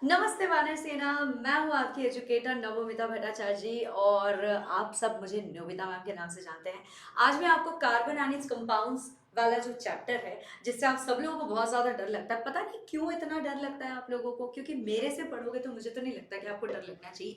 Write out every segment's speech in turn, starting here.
नमस्ते वानर सेना। मैं हूँ आपकी एजुकेटर नवोमिता भट्टाचार्य जी और आप सब मुझे नोबिता मैम के नाम से जानते हैं। आज मैं आपको कार्बन एंड इट्स कंपाउंड्स वाला जो चैप्टर है जिससे आप सब लोगों को बहुत ज़्यादा डर लगता है, पता नहीं क्यों इतना डर लगता है आप लोगों को, क्योंकि मेरे से पढ़ोगे तो मुझे तो नहीं लगता कि आपको डर लगना चाहिए।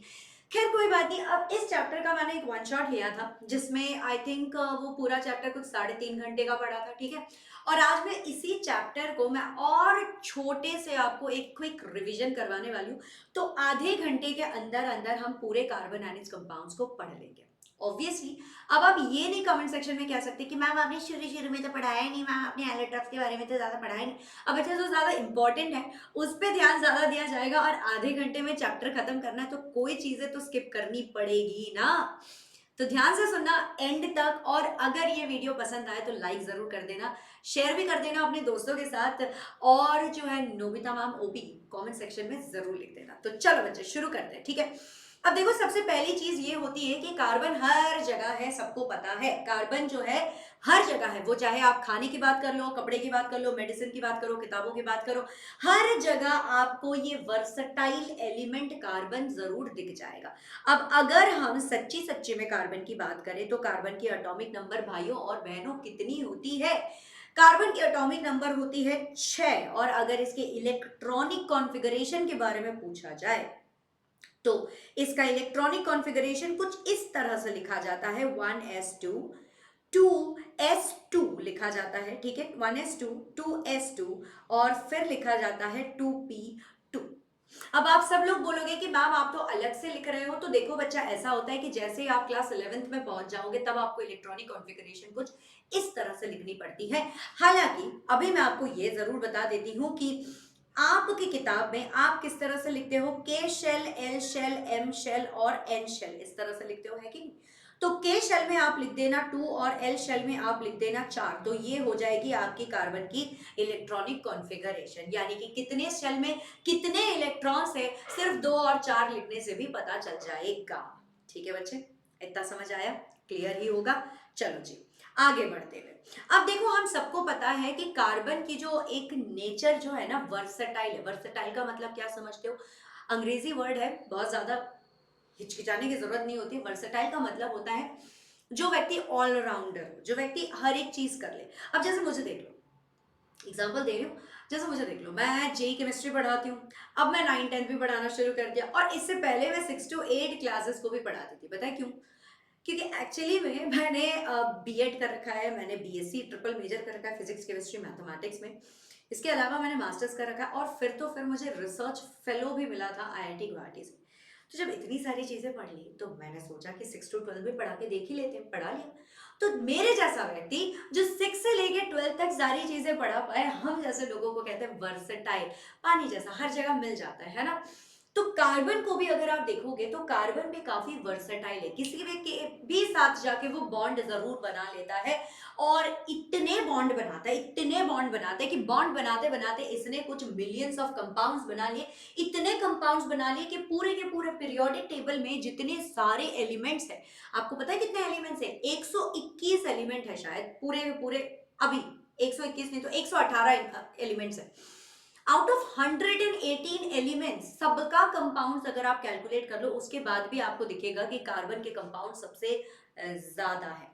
खैर कोई बात नहीं। अब इस चैप्टर का मैंने एक वन शॉट लिया था जिसमें आई थिंक वो पूरा चैप्टर कुछ 3.5 घंटे का पड़ा था, ठीक है। और आज मैं इसी चैप्टर को मैं और छोटे से आपको एक क्विक रिवीजन करवाने वाली हूँ। तो आधे घंटे के अंदर अंदर हम पूरे कार्बन एंड इट्स कंपाउंड्स को पढ़ लेंगे ऑब्वियसली। अब आप ये नहीं कमेंट सेक्शन में कह सकते कि मैम आपने शुरू शुरू में तो पढ़ाया ही नहीं, मैम आपने एलोट्रॉप्स के बारे में तो ज्यादा पढ़ाया ही नहीं। अब अच्छा जो ज्यादा इंपॉर्टेंट है उस पर ध्यान ज्यादा दिया जाएगा और आधे घंटे में चैप्टर खत्म करना है तो कोई चीजें तो स्किप करनी पड़ेगी ना। तो ध्यान से सुनना एंड तक, और अगर ये वीडियो पसंद आए तो लाइक जरूर कर देना, शेयर भी कर देना अपने दोस्तों के साथ, और जो है Nobita ma'am OP comment section में जरूर लिख देना। तो चलो बच्चे शुरू करते हैं, ठीक है। अब देखो सबसे पहली चीज ये होती है कि कार्बन हर जगह है, सबको पता है कार्बन जो है हर जगह है। वो चाहे आप खाने की बात कर लो, कपड़े की बात कर लो, मेडिसिन की बात करो, किताबों की बात करो, हर जगह आपको ये वर्सटाइल एलिमेंट कार्बन जरूर दिख जाएगा। अब अगर हम सच्ची सच्ची में कार्बन की बात करें तो कार्बन की एटॉमिक नंबर भाइयों और बहनों कितनी होती है? कार्बन की एटॉमिक नंबर होती है 6। और अगर इसके इलेक्ट्रॉनिक कॉन्फ़िगरेशन के बारे में पूछा जाए तो इसका इलेक्ट्रॉनिक कॉन्फ़िगरेशन कुछ इस तरह से लिखा जाता है 1s2 2s2 लिखा जाता है, ठीक है। 1s2 2s2 और फिर लिखा जाता है 2p2। अब आप सब लोग बोलोगे कि मैम आप तो अलग से लिख रहे हो। तो देखो बच्चा, ऐसा होता है कि जैसे ही आप क्लास 11th में पहुंच जाओगे तब आपको इलेक्ट्रॉनिक कॉन्फ़िगरेशन कुछ इस तरह से लिखनी पड़ती है। हालांकि अभी मैं आपको ये जरूर बता देती हूँ कि आपकी किताब में आप किस तरह से लिखते हो, K shell, L shell, M shell और एन शेल, इस तरह से लिखते हो, है कि नहीं? तो के शेल में आप लिख देना 2 और एल शेल में आप लिख देना 4। तो ये हो जाएगी आपकी कार्बन की इलेक्ट्रॉनिक कॉन्फ़िगरेशन, यानी कि कितने शेल में कितने इलेक्ट्रॉन्स है सिर्फ 2 और 4 लिखने से भी पता चल जाएगा। ठीक है बच्चे, इतना समझ आया? क्लियर ही होगा। चलो जी, आगे बढ़ते हुए अब देखो, हम सबको पता है कि कार्बन की जो एक नेचर जो है ना वर्सटाइल है। वर्सटाइल का मतलब क्या समझते हो? अंग्रेजी वर्ड है, बहुत ज्यादा हिचकिचाने की जरूरत नहीं होती। वर्सटाइल का मतलब होता है जो व्यक्ति ऑलराउंडर हो, जो व्यक्ति हर एक चीज कर ले। अब जैसे मुझे देख लो, एग्जाम्पल दे रही हूँ, जैसे मुझे देख लो, मैं जेई केमिस्ट्री पढ़ाती हूँ। अब मैं 9 10 भी पढ़ाना शुरू कर दिया, और इससे पहले मैं 6 to 8 क्लासेस को भी पढ़ाती थी। पता है क्यों? क्योंकि एक्चुअली में मैंने बीएड कर रखा है, मैंने बीएससी ट्रिपल मेजर कर रखा है फिजिक्स केमिस्ट्री मैथमेटिक्स में। इसके अलावा मैंने मास्टर्स कर रखा है और फिर मुझे रिसर्च फेलो भी मिला था आईआईटी गुवाहाटी से। तो जब इतनी सारी चीजें पढ़ ली तो मैंने सोचा कि 6 to 12 भी पढ़ा के देख ही लेते हैं, पढ़ा लिया। तो मेरे जैसा व्यक्ति जो 6 से लेके 12 तक सारी चीजें पढ़ा पाए, हम जैसे लोगों को कहते हैं वर्सेटाइल। पानी जैसा हर जगह मिल जाता है ना। तो कार्बन को भी अगर आप देखोगे तो कार्बन भी काफी वर्सेटाइल है, किसी के भी साथ जाके वो बॉन्ड जरूर बना लेता है। और इतने बॉन्ड बनाता है, इतने बॉन्ड बनाता है कि बॉन्ड बनाते बनाते इसने कुछ मिलियंस ऑफ कंपाउंड्स बना लिए। इतने कंपाउंड्स बना लिए कि पूरे के पूरे पीरियोडिक टेबल में जितने सारे एलिमेंट्स हैं, आपको पता है कितने एलिमेंट्स हैं? 121 एलिमेंट है शायद पूरे के पूरे। अभी 121 नहीं तो 118 एलिमेंट्स है। आउट ऑफ 118 एलिमेंट्स, सबका कंपाउंड्स अगर आप कैलकुलेट कर लो उसके बाद भी आपको दिखेगा कि कार्बन के कंपाउंड सबसे ज्यादा है।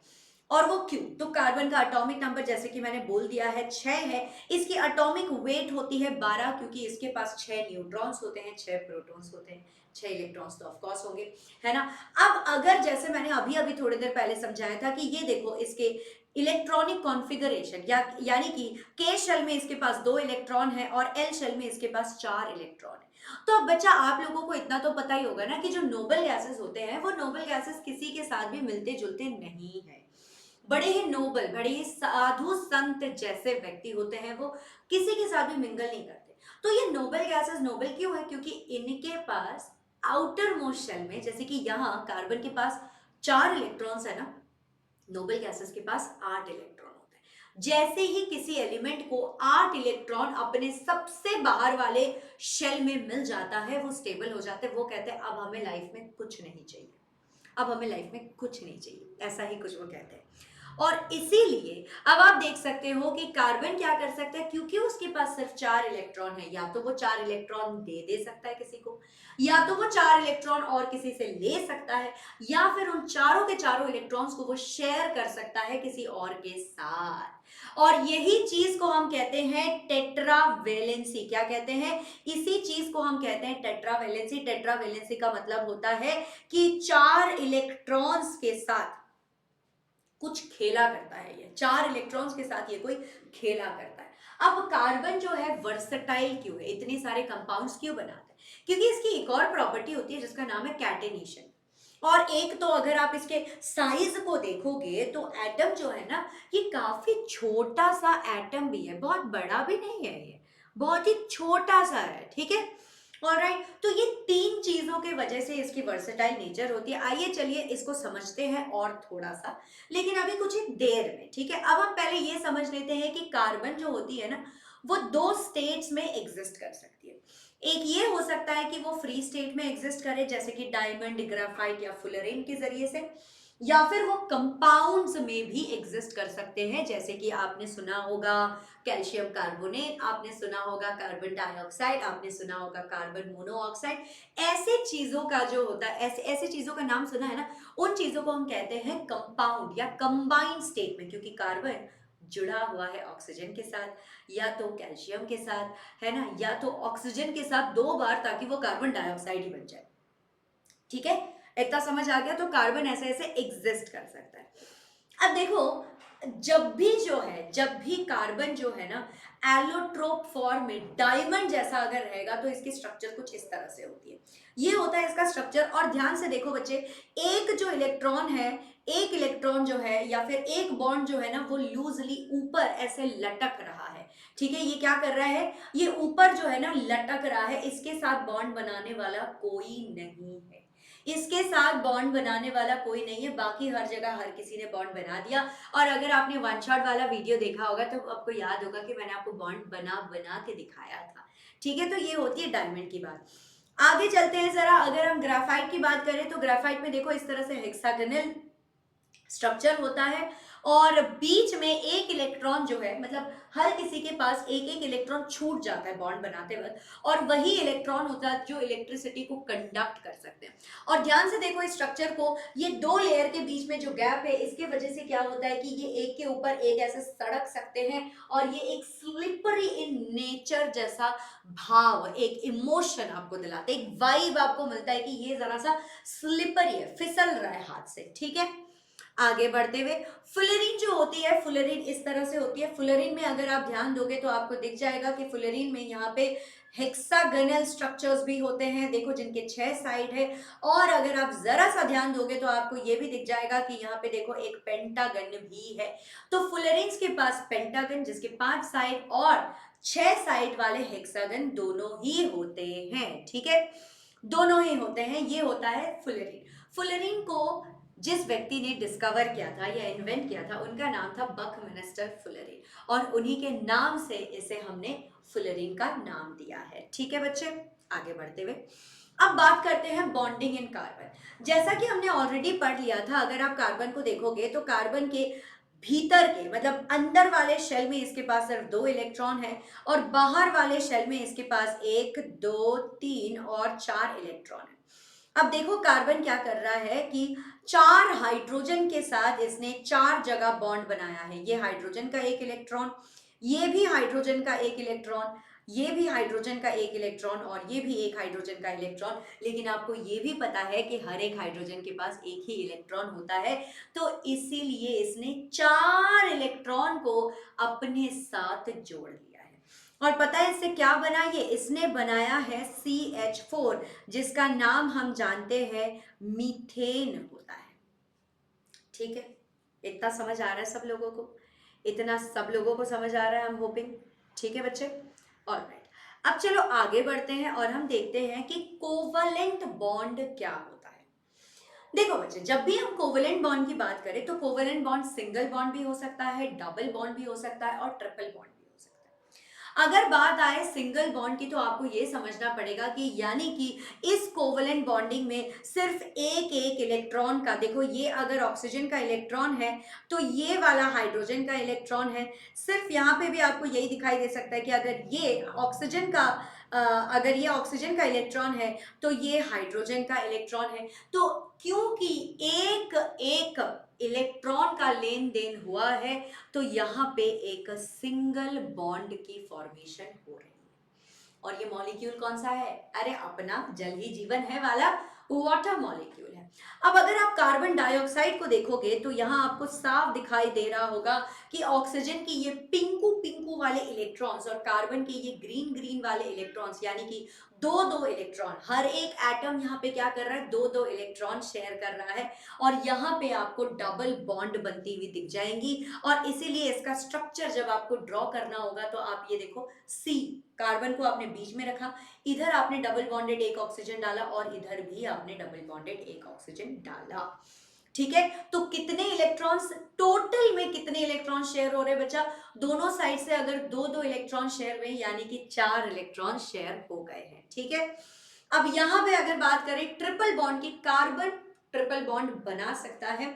और वो क्यों? तो कार्बन का एटॉमिक नंबर जैसे कि मैंने बोल दिया है 6 है। इसकी एटॉमिक वेट होती है 12, क्योंकि इसके पास 6 न्यूट्रॉन्स होते हैं, 6 प्रोटॉन्स होते हैं, 6 इलेक्ट्रॉन्स तो ऑफ कोर्स होंगे, है ना। अब अगर जैसे मैंने अभी अभी थोड़ी देर पहले समझाया था कि ये देखो इसके इलेक्ट्रॉनिक कॉन्फ़िगरेशन, यानी कि के शेल में इसके पास 2 इलेक्ट्रॉन है और एल शेल में इसके पास 4 इलेक्ट्रॉन है। तो अब बच्चा, आप लोगों को इतना तो पता ही होगा ना कि जो नोबल गैसेस होते हैं वो नोबल गैसेस किसी के साथ भी मिलते जुलते नहीं है। बड़े ही नोबल, बड़े ही साधु संत जैसे व्यक्ति होते हैं, वो किसी के साथ भी मिंगल नहीं करते। तो ये नोबल गैसेस नोबल क्यों है? क्योंकि इनके पास आउटर मोस्ट शेल में, जैसे कि यहाँ कार्बन के पास 4 इलेक्ट्रॉन्स है ना, नोबल गैसेस के पास 8 इलेक्ट्रॉन होते हैं। जैसे ही किसी एलिमेंट को 8 इलेक्ट्रॉन अपने सबसे बाहर वाले शेल में मिल जाता है, वो स्टेबल हो जाते हैं। वो कहते हैं अब हमें लाइफ में कुछ नहीं चाहिए, अब हमें लाइफ में कुछ नहीं चाहिए, ऐसा ही कुछ वो कहते हैं। और इसीलिए अब आप देख सकते हो कि कार्बन क्या कर सकता है, क्योंकि उसके पास सिर्फ 4 इलेक्ट्रॉन है, या तो वो 4 इलेक्ट्रॉन दे सकता है किसी को, या तो वो 4 इलेक्ट्रॉन और किसी से ले सकता है, या फिर उन चारों के चारों इलेक्ट्रॉन्स को वो शेयर कर सकता है किसी और के साथ। और यही चीज को हम कहते हैं टेट्रावेलेंसी। क्या कहते हैं? इसी चीज को हम कहते हैं टेट्रावेलेंसी। टेट्रावेलेंसी का मतलब होता है कि 4 इलेक्ट्रॉन्स के साथ कुछ खेला करता है, ये 4 इलेक्ट्रॉन्स के साथ ये कोई खेला करता है। अब कार्बन जो है वर्सटाइल क्यों है, इतने सारे कंपाउंड्स क्यों बनाता है? क्योंकि इसकी एक और प्रॉपर्टी होती है जिसका नाम है कैटेनेशन। और एक तो अगर आप इसके साइज को देखोगे तो एटम जो है ना, ये काफी छोटा सा एटम भी है, बहुत बड़ा भी नहीं है, ये बहुत ही छोटा सा है, ठीक है। ऑलराइट, तो ये 3 चीजों के वजह से इसकी वर्सेटाइल नेचर होती है। आइए चलिए इसको समझते हैं और थोड़ा सा, लेकिन अभी कुछ ही देर में, ठीक है। अब हम पहले ये समझ लेते हैं कि कार्बन जो होती है ना, वो 2 स्टेट्स में एग्जिस्ट कर सकती है। एक ये हो सकता है कि वो फ्री स्टेट में एग्जिस्ट करे, जैसे कि डायमंड, ग्राफाइट या फुलरेन के जरिए से, या फिर वो कंपाउंड्स में भी एग्जिस्ट कर सकते हैं, जैसे कि आपने सुना होगा कैल्शियम कार्बोनेट, आपने सुना होगा कार्बन डाइऑक्साइड, आपने सुना होगा कार्बन मोनोऑक्साइड। ऐसे चीजों का जो होता है, ऐसे ऐसे चीजों का नाम सुना है ना, उन चीजों को हम कहते हैं कंपाउंड या कंबाइंड स्टेट में, क्योंकि कार्बन जुड़ा हुआ है ऑक्सीजन के साथ, या तो कैल्शियम के साथ, है ना, या तो ऑक्सीजन के साथ 2 बार, ताकि वो कार्बन डाइऑक्साइड ही बन जाए, ठीक है। इतना समझ आ गया? तो कार्बन ऐसे ऐसे एग्जिस्ट कर सकता है। अब देखो, जब भी कार्बन जो है ना एलोट्रोप फॉर्म में डायमंड जैसा अगर रहेगा, तो इसकी स्ट्रक्चर कुछ इस तरह से होती है। ये होता है इसका स्ट्रक्चर। और ध्यान से देखो बच्चे, एक जो इलेक्ट्रॉन है, एक इलेक्ट्रॉन जो है या फिर एक बॉन्ड जो है ना, वो लूजली ऊपर ऐसे लटक रहा है, ठीक है। ये क्या कर रहा है? ये ऊपर जो है ना लटक रहा है, इसके साथ बॉन्ड बनाने वाला कोई नहीं है, इसके साथ बॉन्ड बनाने वाला कोई नहीं है। बाकी हर जगह हर किसी ने बॉन्ड बना दिया। और अगर आपने वन शॉट वाला वीडियो देखा होगा तो आपको याद होगा कि मैंने आपको बॉन्ड बना बना के दिखाया था, ठीक है। तो ये होती है डायमंड की बात। आगे चलते हैं जरा। अगर हम ग्राफाइट की बात करें तो ग्राफाइट में देखो इस तरह से हेक्सागोनल स्ट्रक्चर होता है, और बीच में एक इलेक्ट्रॉन जो है, मतलब हर किसी के पास एक एक इलेक्ट्रॉन छूट जाता है बॉन्ड बनाते वक्त, और वही इलेक्ट्रॉन होता है जो इलेक्ट्रिसिटी को कंडक्ट कर सकते हैं। और ध्यान से देखो इस स्ट्रक्चर को, ये 2 लेयर के बीच में जो गैप है, इसके वजह से क्या होता है कि ये एक के ऊपर एक ऐसे सड़क सकते हैं, और ये एक स्लिपरी इन नेचर जैसा भाव, एक इमोशन आपको दिलाते हैं, एक वाइब आपको मिलता है कि ये जरा सा स्लिपरी है, फिसल रहा है हाथ से, ठीक है। आगे बढ़ते हुए, फुलरीन जो होती है, फुलरीन इस तरह से होती है। फुलरीन में अगर आप ध्यान दोगे तो आपको दिख जाएगा कि फुलरीन में यहाँ पे हेक्सागोनल स्ट्रक्चर्स भी होते हैं, देखो, जिनके 6 साइड है। और अगर आप जरा सा ध्यान दोगे तो आपको ये भी दिख जाएगा कि यहाँ पे देखो एक पेंटागन भी है। तो फुलरीन्स के पास पेंटागन, जिसके 5 साइड और 6 साइड वाले हेक्सागन दोनों ही होते हैं, ठीक है, दोनों ही होते हैं। ये होता है फुलरीन। फुलरीन को जिस व्यक्ति ने डिस्कवर किया था या इन्वेंट किया था, उनका नाम था बकमिंस्टर फुलरीन, और उन्हीं के नाम से इसे हमने फुलरीन का नाम दिया है, ठीक है बच्चे। आगे बढ़ते हुए अब बात करते हैं बॉन्डिंग इन कार्बन। जैसा कि हमने ऑलरेडी पढ़ लिया था, अगर आप कार्बन को देखोगे तो कार्बन के भीतर के, मतलब अंदर वाले शेल में इसके पास सिर्फ 2 इलेक्ट्रॉन है, और बाहर वाले शेल में इसके पास 1 2 3 और 4 इलेक्ट्रॉन है। अब देखो कार्बन क्या कर रहा है कि 4 हाइड्रोजन के साथ इसने 4 जगह बॉन्ड बनाया है। ये हाइड्रोजन का एक इलेक्ट्रॉन, ये भी हाइड्रोजन का एक इलेक्ट्रॉन, ये भी हाइड्रोजन का एक इलेक्ट्रॉन, और ये भी एक हाइड्रोजन का इलेक्ट्रॉन। लेकिन आपको ये भी पता है कि हर एक हाइड्रोजन के पास एक ही इलेक्ट्रॉन होता है, तो इसीलिए इसने 4 इलेक्ट्रॉन को अपने साथ जोड़ लिया है। और पता है इससे क्या बना? ये इसने बनाया है CH4, जिसका नाम हम जानते हैं मीथेन होता है, ठीक है। इतना समझ आ रहा है सब लोगों को? इतना सब लोगों को समझ आ रहा है, हम होपिंग, ठीक है बच्चे। ऑलराइट, अब चलो आगे बढ़ते हैं और हम देखते हैं कि कोवलेंट बॉन्ड क्या होता है। देखो बच्चे, जब भी हम कोवलेंट बॉन्ड की बात करें तो कोवलेंट बॉन्ड सिंगल बॉन्ड भी हो सकता है, डबल बॉन्ड भी हो सकता है, और ट्रिपल बॉन्ड भी हो सकता है। अगर बात आए सिंगल बॉन्ड की तो आपको ये समझना पड़ेगा कि यानी कि इस कोवलेंट बॉन्डिंग में सिर्फ एक एक इलेक्ट्रॉन का, देखो ये अगर ऑक्सीजन का इलेक्ट्रॉन है तो ये वाला हाइड्रोजन का इलेक्ट्रॉन है। सिर्फ यहाँ पे भी आपको यही दिखाई दे सकता है कि अगर ये ऑक्सीजन का अगर ये ऑक्सीजन का इलेक्ट्रॉन है तो ये हाइड्रोजन का इलेक्ट्रॉन है। तो क्योंकि एक एक इलेक्ट्रॉन का लेन देन हुआ है तो यहाँ पे एक सिंगल बॉन्ड की फॉर्मेशन हो रही है। और ये मॉलिक्यूल कौन सा है? अरे अपना जल ही जीवन है वाला वाटर मॉलिक्यूल है। अब अगर आप कार्बन डाइऑक्साइड को देखोगे तो यहाँ आपको साफ दिखाई दे रहा होगा कि ऑक्सीजन की ये पिंकू पिंकू वाले इलेक्ट्रॉन्स और कार्बन के ये ग्रीन ग्रीन वाले इलेक्ट्रॉन्स, यानी कि दो दो इलेक्ट्रॉन, हर एक एटम यहाँ पे क्या कर रहा है, दो दो इलेक्ट्रॉन शेयर कर रहा है। और यहाँ पे आपको डबल बॉन्ड बनती हुई दिख जाएंगी। और इसीलिए इसका स्ट्रक्चर जब आपको ड्रॉ करना होगा तो आप ये देखो, सी कार्बन को आपने बीच में रखा, इधर आपने डबल बॉन्डेड एक ऑक्सीजन डाला और इधर भी आपने डबल बॉन्डेड एक ऑक्सीजन डाला। ठीक है, तो कितने इलेक्ट्रॉन्स टोटल में, कितने इलेक्ट्रॉन शेयर हो रहे बच्चा? दोनों साइड से अगर दो दो इलेक्ट्रॉन शेयर हुए यानी कि 4 इलेक्ट्रॉन शेयर हो गए हैं। ठीक है, अब यहां पे अगर बात करें ट्रिपल बॉन्ड की, कार्बन ट्रिपल बॉन्ड बना सकता है,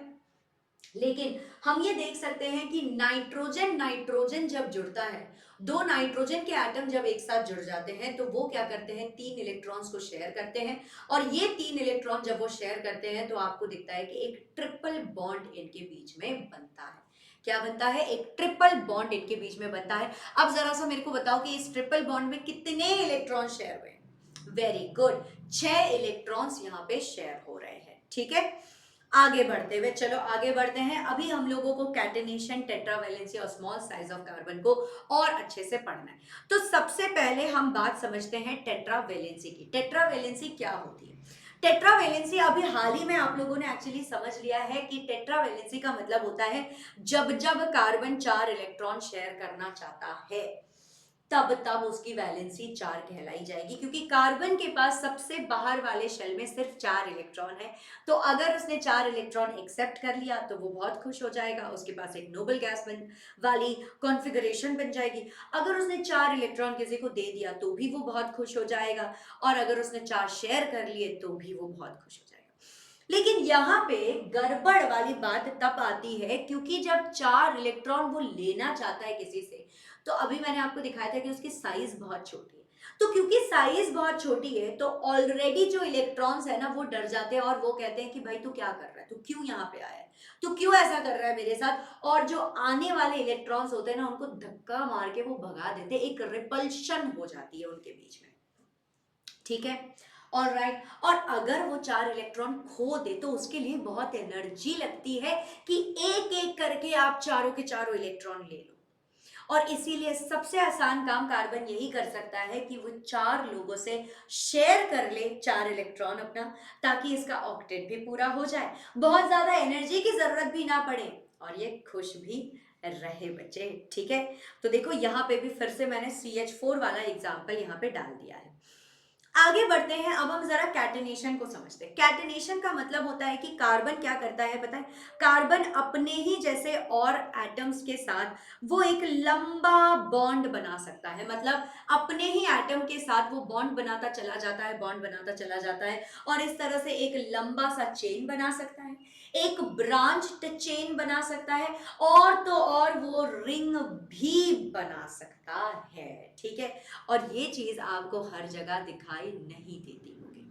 लेकिन हम ये देख सकते हैं कि नाइट्रोजन नाइट्रोजन जब जुड़ता है, दो नाइट्रोजन के एटम जब एक साथ जुड़ जाते हैं तो वो क्या करते हैं, 3 इलेक्ट्रॉन्स को शेयर करते हैं। और ये 3 इलेक्ट्रॉन जब वो शेयर करते हैं तो आपको दिखता है कि एक ट्रिपल बॉन्ड इनके बीच में बनता है। क्या बनता है? एक ट्रिपल बॉन्ड इनके बीच में बनता है। अब जरा सा मेरे को बताओ कि इस ट्रिपल बॉन्ड में कितने इलेक्ट्रॉन शेयर हुए? वेरी गुड, 6 इलेक्ट्रॉन्स यहाँ पे शेयर हो रहे हैं। ठीक है, आगे बढ़ते हुए, चलो आगे बढ़ते हैं। अभी हम लोगों को कैटेनेशन, टेट्रावैलेंसी और स्मॉल साइज ऑफ कार्बन को और अच्छे से पढ़ना है। तो सबसे पहले हम बात समझते हैं टेट्रावैलेंसी की। टेट्रावैलेंसी क्या होती है? टेट्रावैलेंसी अभी हाल ही में आप लोगों ने एक्चुअली समझ लिया है कि टेट्रावैलेंसी का मतलब होता है जब जब कार्बन 4 इलेक्ट्रॉन शेयर करना चाहता है तब तब उसकी वैलेंसी 4 कहलाई जाएगी, क्योंकि कार्बन के पास सबसे बाहर वाले शेल में सिर्फ 4 इलेक्ट्रॉन है। तो अगर उसने 4 इलेक्ट्रॉन एक्सेप्ट कर लिया तो वो बहुत खुश हो जाएगा, उसके पास एक नोबल गैस वाली कॉन्फ़िगरेशन बन जाएगी। अगर उसने 4 इलेक्ट्रॉन किसी को दे दिया तो भी वो बहुत खुश हो जाएगा, और अगर उसने 4 शेयर कर लिए तो भी वो बहुत खुश हो जाएगा। लेकिन यहाँ पे गड़बड़ वाली बात तब आती है क्योंकि जब 4 इलेक्ट्रॉन वो लेना चाहता है किसी से, तो अभी मैंने आपको दिखाया था कि उसकी साइज बहुत छोटी है। तो क्योंकि साइज बहुत छोटी है तो ऑलरेडी जो इलेक्ट्रॉन्स है ना वो डर जाते हैं और वो कहते हैं कि भाई तू क्या कर रहा है, तू क्यों यहाँ पे आया है, तू क्यों ऐसा कर रहा है मेरे साथ। और जो आने वाले इलेक्ट्रॉन्स होते हैं ना उनको धक्का मार के वो भगा देते हैं, एक रिपल्शन हो जाती है उनके बीच में। ठीक है, और राइट, और अगर वो 4 इलेक्ट्रॉन खो दे तो उसके लिए बहुत एनर्जी लगती है कि एक एक करके आप चारों के चारों इलेक्ट्रॉन ले लो। और इसीलिए सबसे आसान काम कार्बन यही कर सकता है कि वो 4 लोगों से शेयर कर ले 4 इलेक्ट्रॉन अपना, ताकि इसका ऑक्टेट भी पूरा हो जाए, बहुत ज्यादा एनर्जी की जरूरत भी ना पड़े और ये खुश भी रहे बच्चे। ठीक है, तो देखो यहाँ पे भी फिर से मैंने CH4 वाला एग्जाम्पल यहाँ पे डाल दिया है। आगे बढ़ते हैं, अब हम जरा कैटेनेशन को समझते हैं। कैटेनेशन का मतलब होता है कि कार्बन क्या करता है बताएं, कार्बन अपने ही जैसे और एटम्स के साथ वो एक लंबा बॉन्ड बना सकता है, मतलब अपने ही एटम के साथ वो बॉन्ड बनाता चला जाता है, बॉन्ड बनाता चला जाता है, और इस तरह से एक लंबा सा चेन बना सकता है, एक ब्रांच्ड चेन बना सकता है, और तो और वो रिंग भी बना सकता है। ठीक है, और ये चीज आपको हर जगह दिखाई नहीं देती होगी।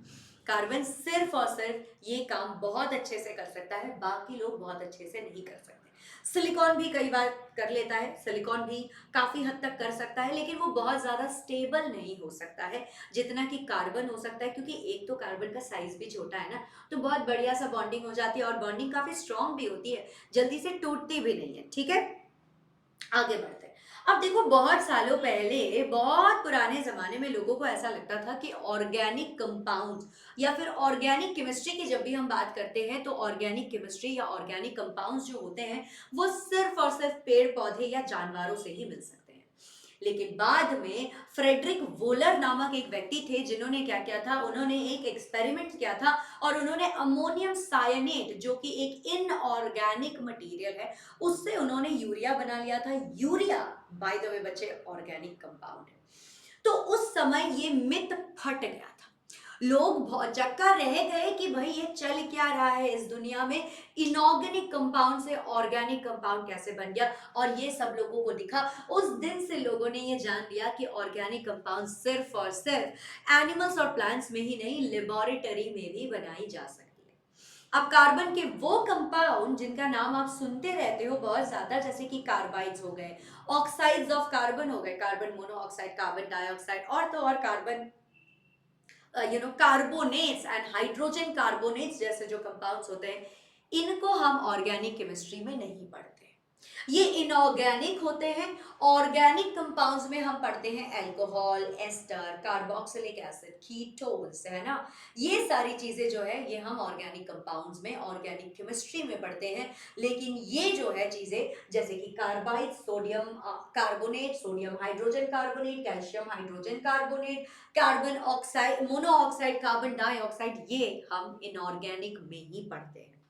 कार्बन सिर्फ और सिर्फ ये काम बहुत अच्छे से कर सकता है, बाकी लोग बहुत अच्छे से नहीं कर सकते। सिलिकॉन भी कई बार कर लेता है, सिलिकॉन भी काफी हद तक कर सकता है, लेकिन वो बहुत ज्यादा स्टेबल नहीं हो सकता है जितना कि कार्बन हो सकता है, क्योंकि एक तो कार्बन का साइज भी छोटा है ना, तो बहुत बढ़िया सा बॉन्डिंग हो जाती है और बॉन्डिंग काफी स्ट्रांग भी होती है, जल्दी से टूटती भी नहीं है। ठीक है, आगे बढ़ते हैं। अब देखो, बहुत सालों पहले, बहुत पुराने जमाने में लोगों को ऐसा लगता था कि ऑर्गेनिक कंपाउंड्स या फिर ऑर्गेनिक केमिस्ट्री की जब भी हम बात करते हैं तो ऑर्गेनिक केमिस्ट्री या ऑर्गेनिक कंपाउंड्स जो होते हैं वो सिर्फ और सिर्फ पेड़ पौधे या जानवरों से ही मिल सकते हैं। लेकिन बाद में फ्रेडरिक वोलर नामक एक व्यक्ति थे जिन्होंने क्या किया था, उन्होंने एक एक्सपेरिमेंट किया था और उन्होंने अमोनियम सायनेट जो कि एक इनऑर्गेनिक मटेरियल है उससे उन्होंने यूरिया बना लिया था। यूरिया बाय द वे बच्चे ऑर्गेनिक कंपाउंड है। तो उस समय ये मिथ फट गया था, लोग बहुत चक्का रह गए कि भाई ये चल क्या रहा है इस दुनिया में, इनऑर्गेनिक कंपाउंड से ऑर्गेनिक कंपाउंड कैसे बन गया, और ये सब लोगों को दिखा। उस दिन से लोगों ने ये जान लिया कि ऑर्गेनिक कंपाउंड सिर्फ और सिर्फ एनिमल्स और प्लांट्स में ही नहीं, लेबोरेटरी में भी बनाई जा सकती है। अब कार्बन के वो कंपाउंड जिनका नाम आप सुनते रहते हो बहुत ज्यादा, जैसे कि कार्बाइड्स हो गए, ऑक्साइड्स ऑफ कार्बन हो गए, कार्बन मोनोऑक्साइड, कार्बन डाइऑक्साइड, और तो और carbon carbonates and hydrogen carbonates जैसे जो कंपाउंड्स होते हैं, इनको हम ऑर्गेनिक केमिस्ट्री में नहीं पढ़ते। ये इनऑर्गेनिक होते हैं। ऑर्गेनिक कंपाउंड्स में हम पढ़ते हैं alcohol, ester, carboxylic acid, ketones, है ना। ये सारी चीजें जो है ये हम ऑर्गेनिक कंपाउंड्स में, ऑर्गेनिक केमिस्ट्री में पढ़ते हैं। लेकिन ये जो है चीजें जैसे कि carbide, sodium carbonate, sodium hydrogen carbonate, calcium hydrogen carbonate, carbon oxide, monoxide, carbon dioxide, ये हम इनऑर्गेनिक में ही पढ़ते हैं।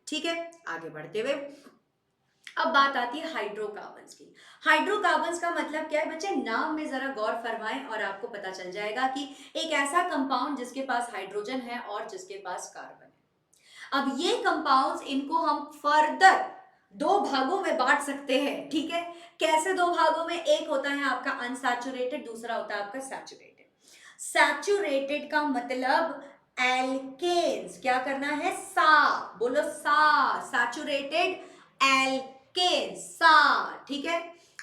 ठीक है, आगे बढ़ते हुए अब बात आती है हाइड्रोकार्बन्स की। हाइड्रोकार्बन्स का मतलब क्या है बच्चे, नाम में जरा गौर फरमाएं और आपको पता चल जाएगा कि एक ऐसा कंपाउंड जिसके पास हाइड्रोजन है और जिसके पास कार्बन है। अब ये कंपाउंड्स, इनको हम फर्दर दो भागों में बांट सकते हैं। ठीक है, कैसे दो भागों में, एक होता है आपका अनसैचुरेटेड, दूसरा होता है आपका सैचुरेटेड। सैचुरेटेड का मतलब एल्केन्स, क्या करना है, सा बोलो, सा, सैचुरेटेड एल्केन्स, सा। ठीक है,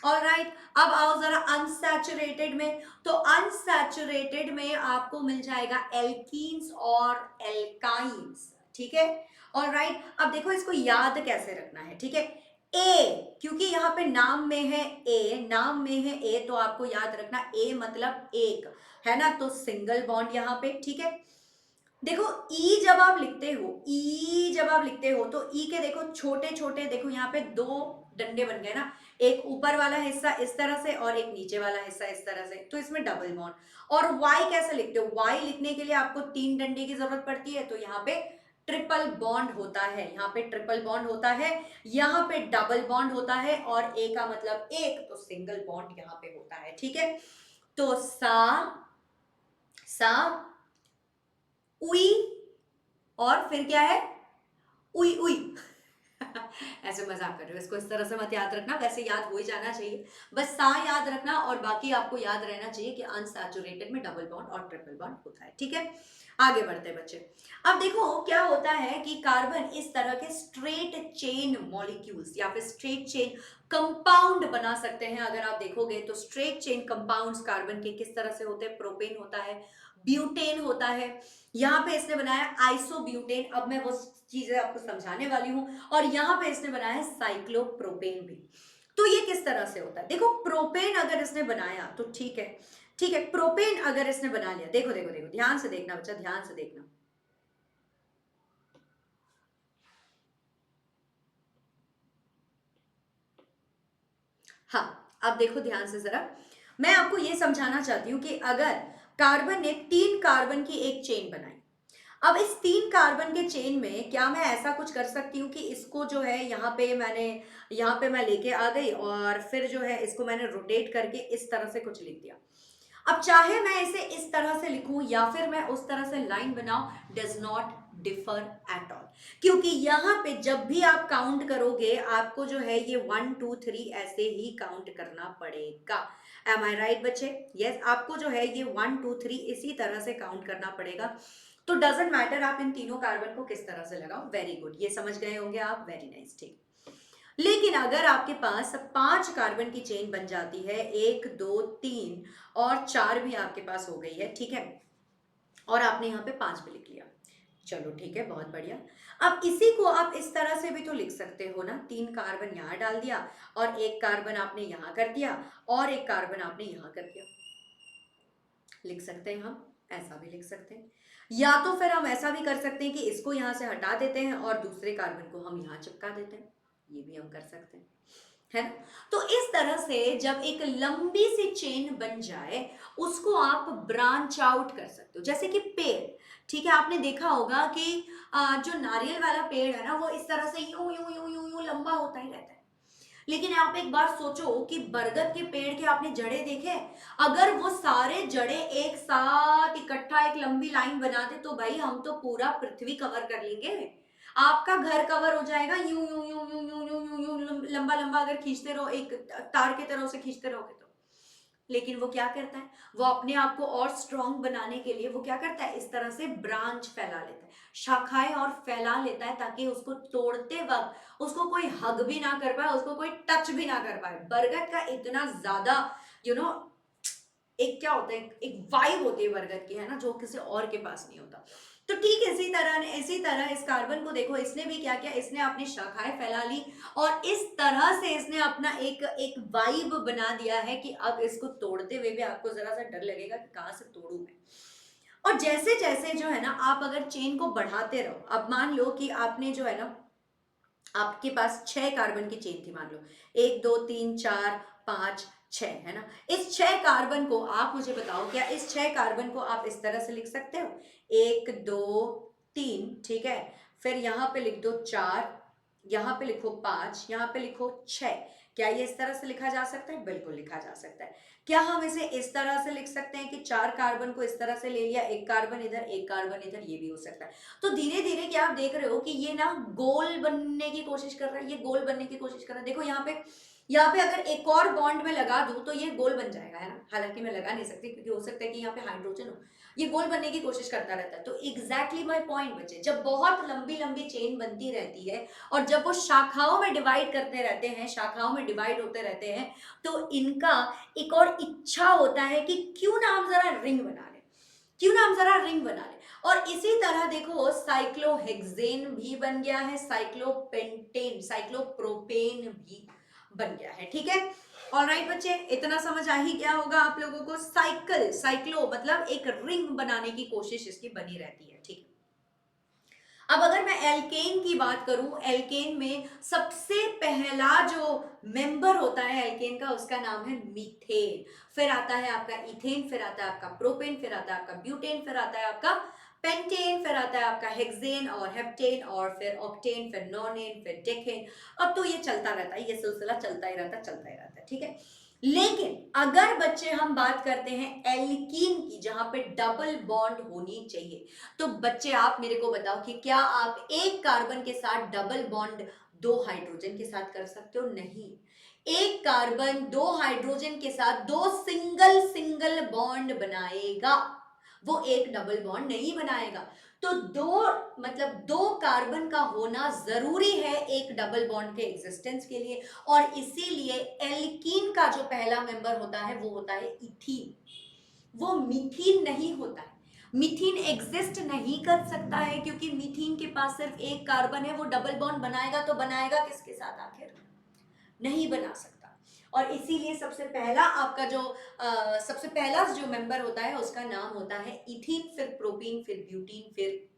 ऑलराइट। अब आओ जरा अनसैचुरेटेड में, तो अनसैचुरेटेड में आपको मिल जाएगा एल्कीन्स और एल्काइंस। ठीक है, ऑलराइट। अब देखो इसको याद कैसे रखना है। ठीक है, ए, क्योंकि यहां पे नाम में है ए, नाम में है ए, तो आपको याद रखना ए मतलब एक, है ना, तो सिंगल बॉन्ड यहां पे। ठीक है, देखो ई जब आप लिखते हो, ई जब आप लिखते हो तो ई के देखो छोटे छोटे, देखो यहाँ पे दो डंडे बन गए ना, एक ऊपर वाला हिस्सा इस तरह से और एक नीचे वाला हिस्सा इस तरह से, तो इसमें डबल बॉन्ड। और वाई कैसे लिखते हो, वाई लिखने के लिए आपको तीन डंडे की जरूरत पड़ती है, तो यहाँ पे ट्रिपल बॉन्ड होता है, यहाँ पे ट्रिपल बॉन्ड होता है, यहाँ पे डबल बॉन्ड होता है, और ए का मतलब एक, तो सिंगल बॉन्ड यहाँ पे होता है। ठीक है, तो सा, सा, उई, और फिर क्या है, उई उई। ऐसे मजाक कर रहे हो, इसको इस तरह से मत याद रखना, वैसे याद हो ही जाना चाहिए, बस सा याद रखना, और बाकी आपको याद रहना चाहिए कि अनसैचुरेटेड में डबल बॉन्ड और ट्रिपल बॉन्ड होता है। ठीक है, आगे बढ़ते हैं बच्चे। अब देखो क्या होता है कि कार्बन इस तरह के स्ट्रेट चेन मॉलिक्यूल्स या फिर स्ट्रेट चेन कंपाउंड बना सकते हैं। अगर आप देखोगे तो स्ट्रेट चेन कंपाउंड्स कार्बन के किस तरह से होते हैं, प्रोपेन होता है, ब्यूटेन होता है, यहाँ पे इसने बनाया आइसोब्यूटेन, अब मैं वो चीजें आपको समझाने वाली हूं, और यहाँ पे इसने बनाया साइक्लोप्रोपेन भी। तो ये किस तरह से होता है, देखो प्रोपेन अगर इसने बनाया तो ठीक है, ठीक है, प्रोपेन अगर इसने बना लिया, देखो देखो देखो, ध्यान से देखना बच्चा, ध्यान से देखना। हाँ, अब देखो ध्यान से जरा, मैं आपको ये समझाना चाहती हूं कि अगर कार्बन ने तीन कार्बन की एक चेन बनाई, अब इस तीन कार्बन के चेन में क्या मैं ऐसा कुछ कर सकती हूँ कि इसको जो है यहाँ पे मैं लेके आ गई और फिर जो है इसको मैंने रोटेट करके इस तरह से कुछ लिख दिया। अब चाहे मैं इसे इस तरह से लिखूं या फिर मैं उस तरह से लाइन बनाऊं, does not differ at all, क्योंकि यहाँ पे जब भी आप काउंट करोगे आपको जो है ये 1 2 3 ऐसे ही काउंट करना पड़ेगा। एम आई राइट बच्चे, यस, आपको जो है ये 1 2 3 इसी तरह से काउंट करना पड़ेगा। तो डजेंट मैटर आप इन तीनों कार्बन को किस तरह से लगाओ, वेरी गुड, ये समझ गए होंगे आप, वेरी नाइस, ठीक। लेकिन अगर आपके पास 5 कार्बन की चेन बन जाती है, 1 2 3 और 4 भी आपके पास हो गई है, ठीक है, और आपने यहाँ पे 5 भी लिख लिया, चलो ठीक है, बहुत बढ़िया। अब इसी को आप इस तरह से भी तो लिख सकते हो ना, 3 कार्बन यहाँ डाल दिया और एक कार्बन आपने यहाँ कर दिया और एक कार्बन आपने यहाँ कर दिया, लिख सकते हैं हम, ऐसा भी लिख सकते हैं, या तो फिर हम ऐसा भी कर सकते हैं कि इसको यहाँ से हटा देते हैं और दूसरे कार्बन को हम यहाँ चिपका देते हैं, ये भी हम कर सकते हैं। है ना। तो इस तरह से जब एक लंबी सी चेन बन जाए उसको आप ब्रांच आउट कर सकते हो, जैसे कि पेड़, ठीक है। आपने देखा होगा कि जो नारियल वाला पेड़ है ना वो इस तरह से यूं यूं यूं यूं यूं लंबा होता ही रहता है। लेकिन आप एक बार सोचो कि बरगद के पेड़ के आपने जड़े देखे, अगर वो सारे जड़े एक साथ इकट्ठा एक लंबी लाइन बनाते तो भाई हम तो पूरा पृथ्वी कवर कर लेंगे। आपका घर कवर हो जाएगा यूं यूं यूं यूं यूं यूं यूं यूं लंबा लंबा अगर खींचते रहो, एक तार की तरह उसे खींचते रहोगे तो। लेकिन वो क्या करता है, वो अपने आप को और स्ट्रांग बनाने के लिए वो क्या करता है, इस तरह से ब्रांच फैला लेता है, शाखाएं और फैला लेता है, ताकि उसको तोड़ते वक्त उसको कोई हग भी ना कर पाए, उसको कोई टच भी ना कर पाए। बरगद का इतना ज्यादा यू नो एक क्या होता है, एक वाइब होती है बरगद की, है ना, जो किसी और के पास नहीं होता। तो ठीक इसी तरह इस कार्बन को देखो, इसने भी क्या किया, इसने अपनी शाखाएं फैला ली और इस तरह से इसने अपना एक एक वाइब बना दिया है कि अब इसको तोड़ते हुए भी आपको जरा सा डर लगेगा कि कहां से तोड़ू मैं। और जैसे जैसे जो है ना आप अगर चेन को बढ़ाते रहो, अब मान लो कि आपने जो है ना आपके पास 6 कार्बन की चेन थी, मान लो 1 2 3 4 5 6, है ना। इस 6 कार्बन को आप मुझे बताओ, क्या इस 6 कार्बन को आप इस तरह से लिख सकते हो, 1 2 3, ठीक है, फिर यहां पे लिख दो 4, यहां पे लिखो 5, यहां पे लिखो 6। क्या ये इस तरह से लिखा जा सकता है? बिल्कुल लिखा जा सकता है। क्या हम इसे इस तरह से लिख सकते हैं कि 4 कार्बन को इस तरह से ले लिया, 1 कार्बन इधर 1 कार्बन इधर, ये भी हो सकता है। तो धीरे धीरे क्या आप देख रहे हो कि ये ना गोल बनने की कोशिश कर रहा है, ये गोल बनने की कोशिश कर रहा है। देखो यहाँ पे अगर एक और बॉन्ड में लगा दूं तो ये गोल बन जाएगा, है ना। हालांकि मैं लगा नहीं सकती क्योंकि हो सकता है कि यहाँ पे हाइड्रोजन हो, ये गोल बनने की कोशिश करता रहता है। तो एग्जैक्टली माय पॉइंट बच्चे, जब बहुत लंबी लंबी चेन बनती रहती है और जब वो शाखाओं में डिवाइड करते रहते हैं, शाखाओं में डिवाइड होते रहते हैं, तो इनका एक और इच्छा होता है कि क्यों ना हम जरा रिंग बना ले, क्यों ना हम जरा रिंग बना ले। और इसी तरह देखो साइक्लोहेक्सेन भी बन गया है, साइक्लोपेंटेन साइक्लोप्रोपेन भी बन गया है, ठीक है। ऑलराइट बच्चे, इतना समझ आ ही गया होगा आप लोगों को। साइक्लो मतलब एक रिंग बनाने की कोशिश इसकी बनी रहती है, ठीक है। अब अगर मैं एल्केन की बात करूं, एल्केन में सबसे पहला जो मेंबर होता है एल्केन का, उसका नाम है मीथेन। फिर आता है आपका इथेन, फिर आता है आपका प्रोपेन, फिर आता है आपका ब्यूटेन, फिर आता है आपका पेंटेन, फिर आता है आपका हेक्सेन और हेप्टेन और फिर ऑक्टेन, फिर नॉनेन, फिर डेकेन। अब तो ये चलता रहता है, ये सिलसिला चलता ही रहता है, चलता ही रहता है, ठीक है। लेकिन अगर बच्चे हम बात करते हैं एल्कीन की, जहां पे डबल बॉन्ड होनी चाहिए, तो बच्चे आप मेरे को बताओ कि क्या आप एक कार्बन के साथ डबल बॉन्ड 2 हाइड्रोजन के साथ कर सकते हो? नहीं। एक कार्बन 2 हाइड्रोजन के साथ 2 सिंगल सिंगल बॉन्ड बनाएगा, वो एक डबल बॉन्ड नहीं बनाएगा। तो दो कार्बन का होना जरूरी है एक डबल बॉन्ड के एग्जिस्टेंस के लिए। और इसीलिए एल्कीन का जो पहला मेंबर होता है वो होता है इथीन, वो मीथीन नहीं होता है। मीथीन एग्जिस्ट नहीं कर सकता है क्योंकि मीथीन के पास सिर्फ एक कार्बन है, वो डबल बॉन्ड बनाएगा तो बनाएगा किसके साथ आखिर? नहीं बना सकता। और इसीलिए सबसे पहला जो मेंबर होता है उसका नाम होता है इथीन, फिर प्रोपीन, फिर ब्यूटीन, फिर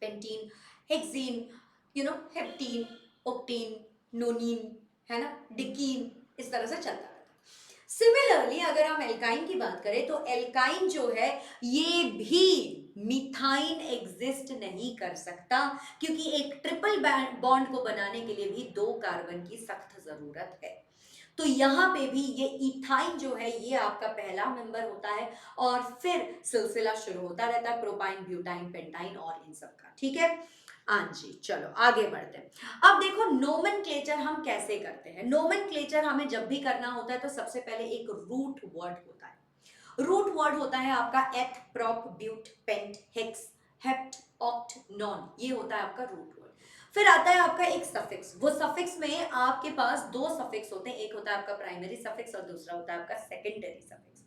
पेंटीन, हेक्सीन, हेप्टीन, ओक्टीन, नोनीन, है ना, डिकीन, इस तरह से चलता रहता है। सिमिलरली अगर हम एल्काइन की बात करें तो एल्काइन जो है ये भी मिथाइन एग्जिस्ट नहीं कर सकता, क्योंकि एक ट्रिपल बॉन्ड को बनाने के लिए भी 2 कार्बन की सख्त जरूरत है। तो यहाँ पे भी ये इथाइन जो है ये आपका पहला मेंबर होता है और फिर सिलसिला शुरू होता रहता है प्रोपाइन, ब्यूटाइन, पेंटाइन और इन सब का, ठीक है। हाँ जी, चलो आगे बढ़ते हैं। अब देखो नोमेनक्लेचर हम कैसे करते हैं। नोमेनक्लेचर हमें जब भी करना होता है तो सबसे पहले एक रूट वर्ड होता है। रूट वर्ड होता है आपका eth, prop, but, pent, hex, hept, oct, non, ये होता है आपका रूट वर्ड। फिर आता है आपका एक सफिक्स। वो सफिक्स में आपके पास 2 सफिक्स होते हैं, एक होता है आपका प्राइमरी सफिक्स और दूसरा होता है आपका सेकेंडरी सफिक्स।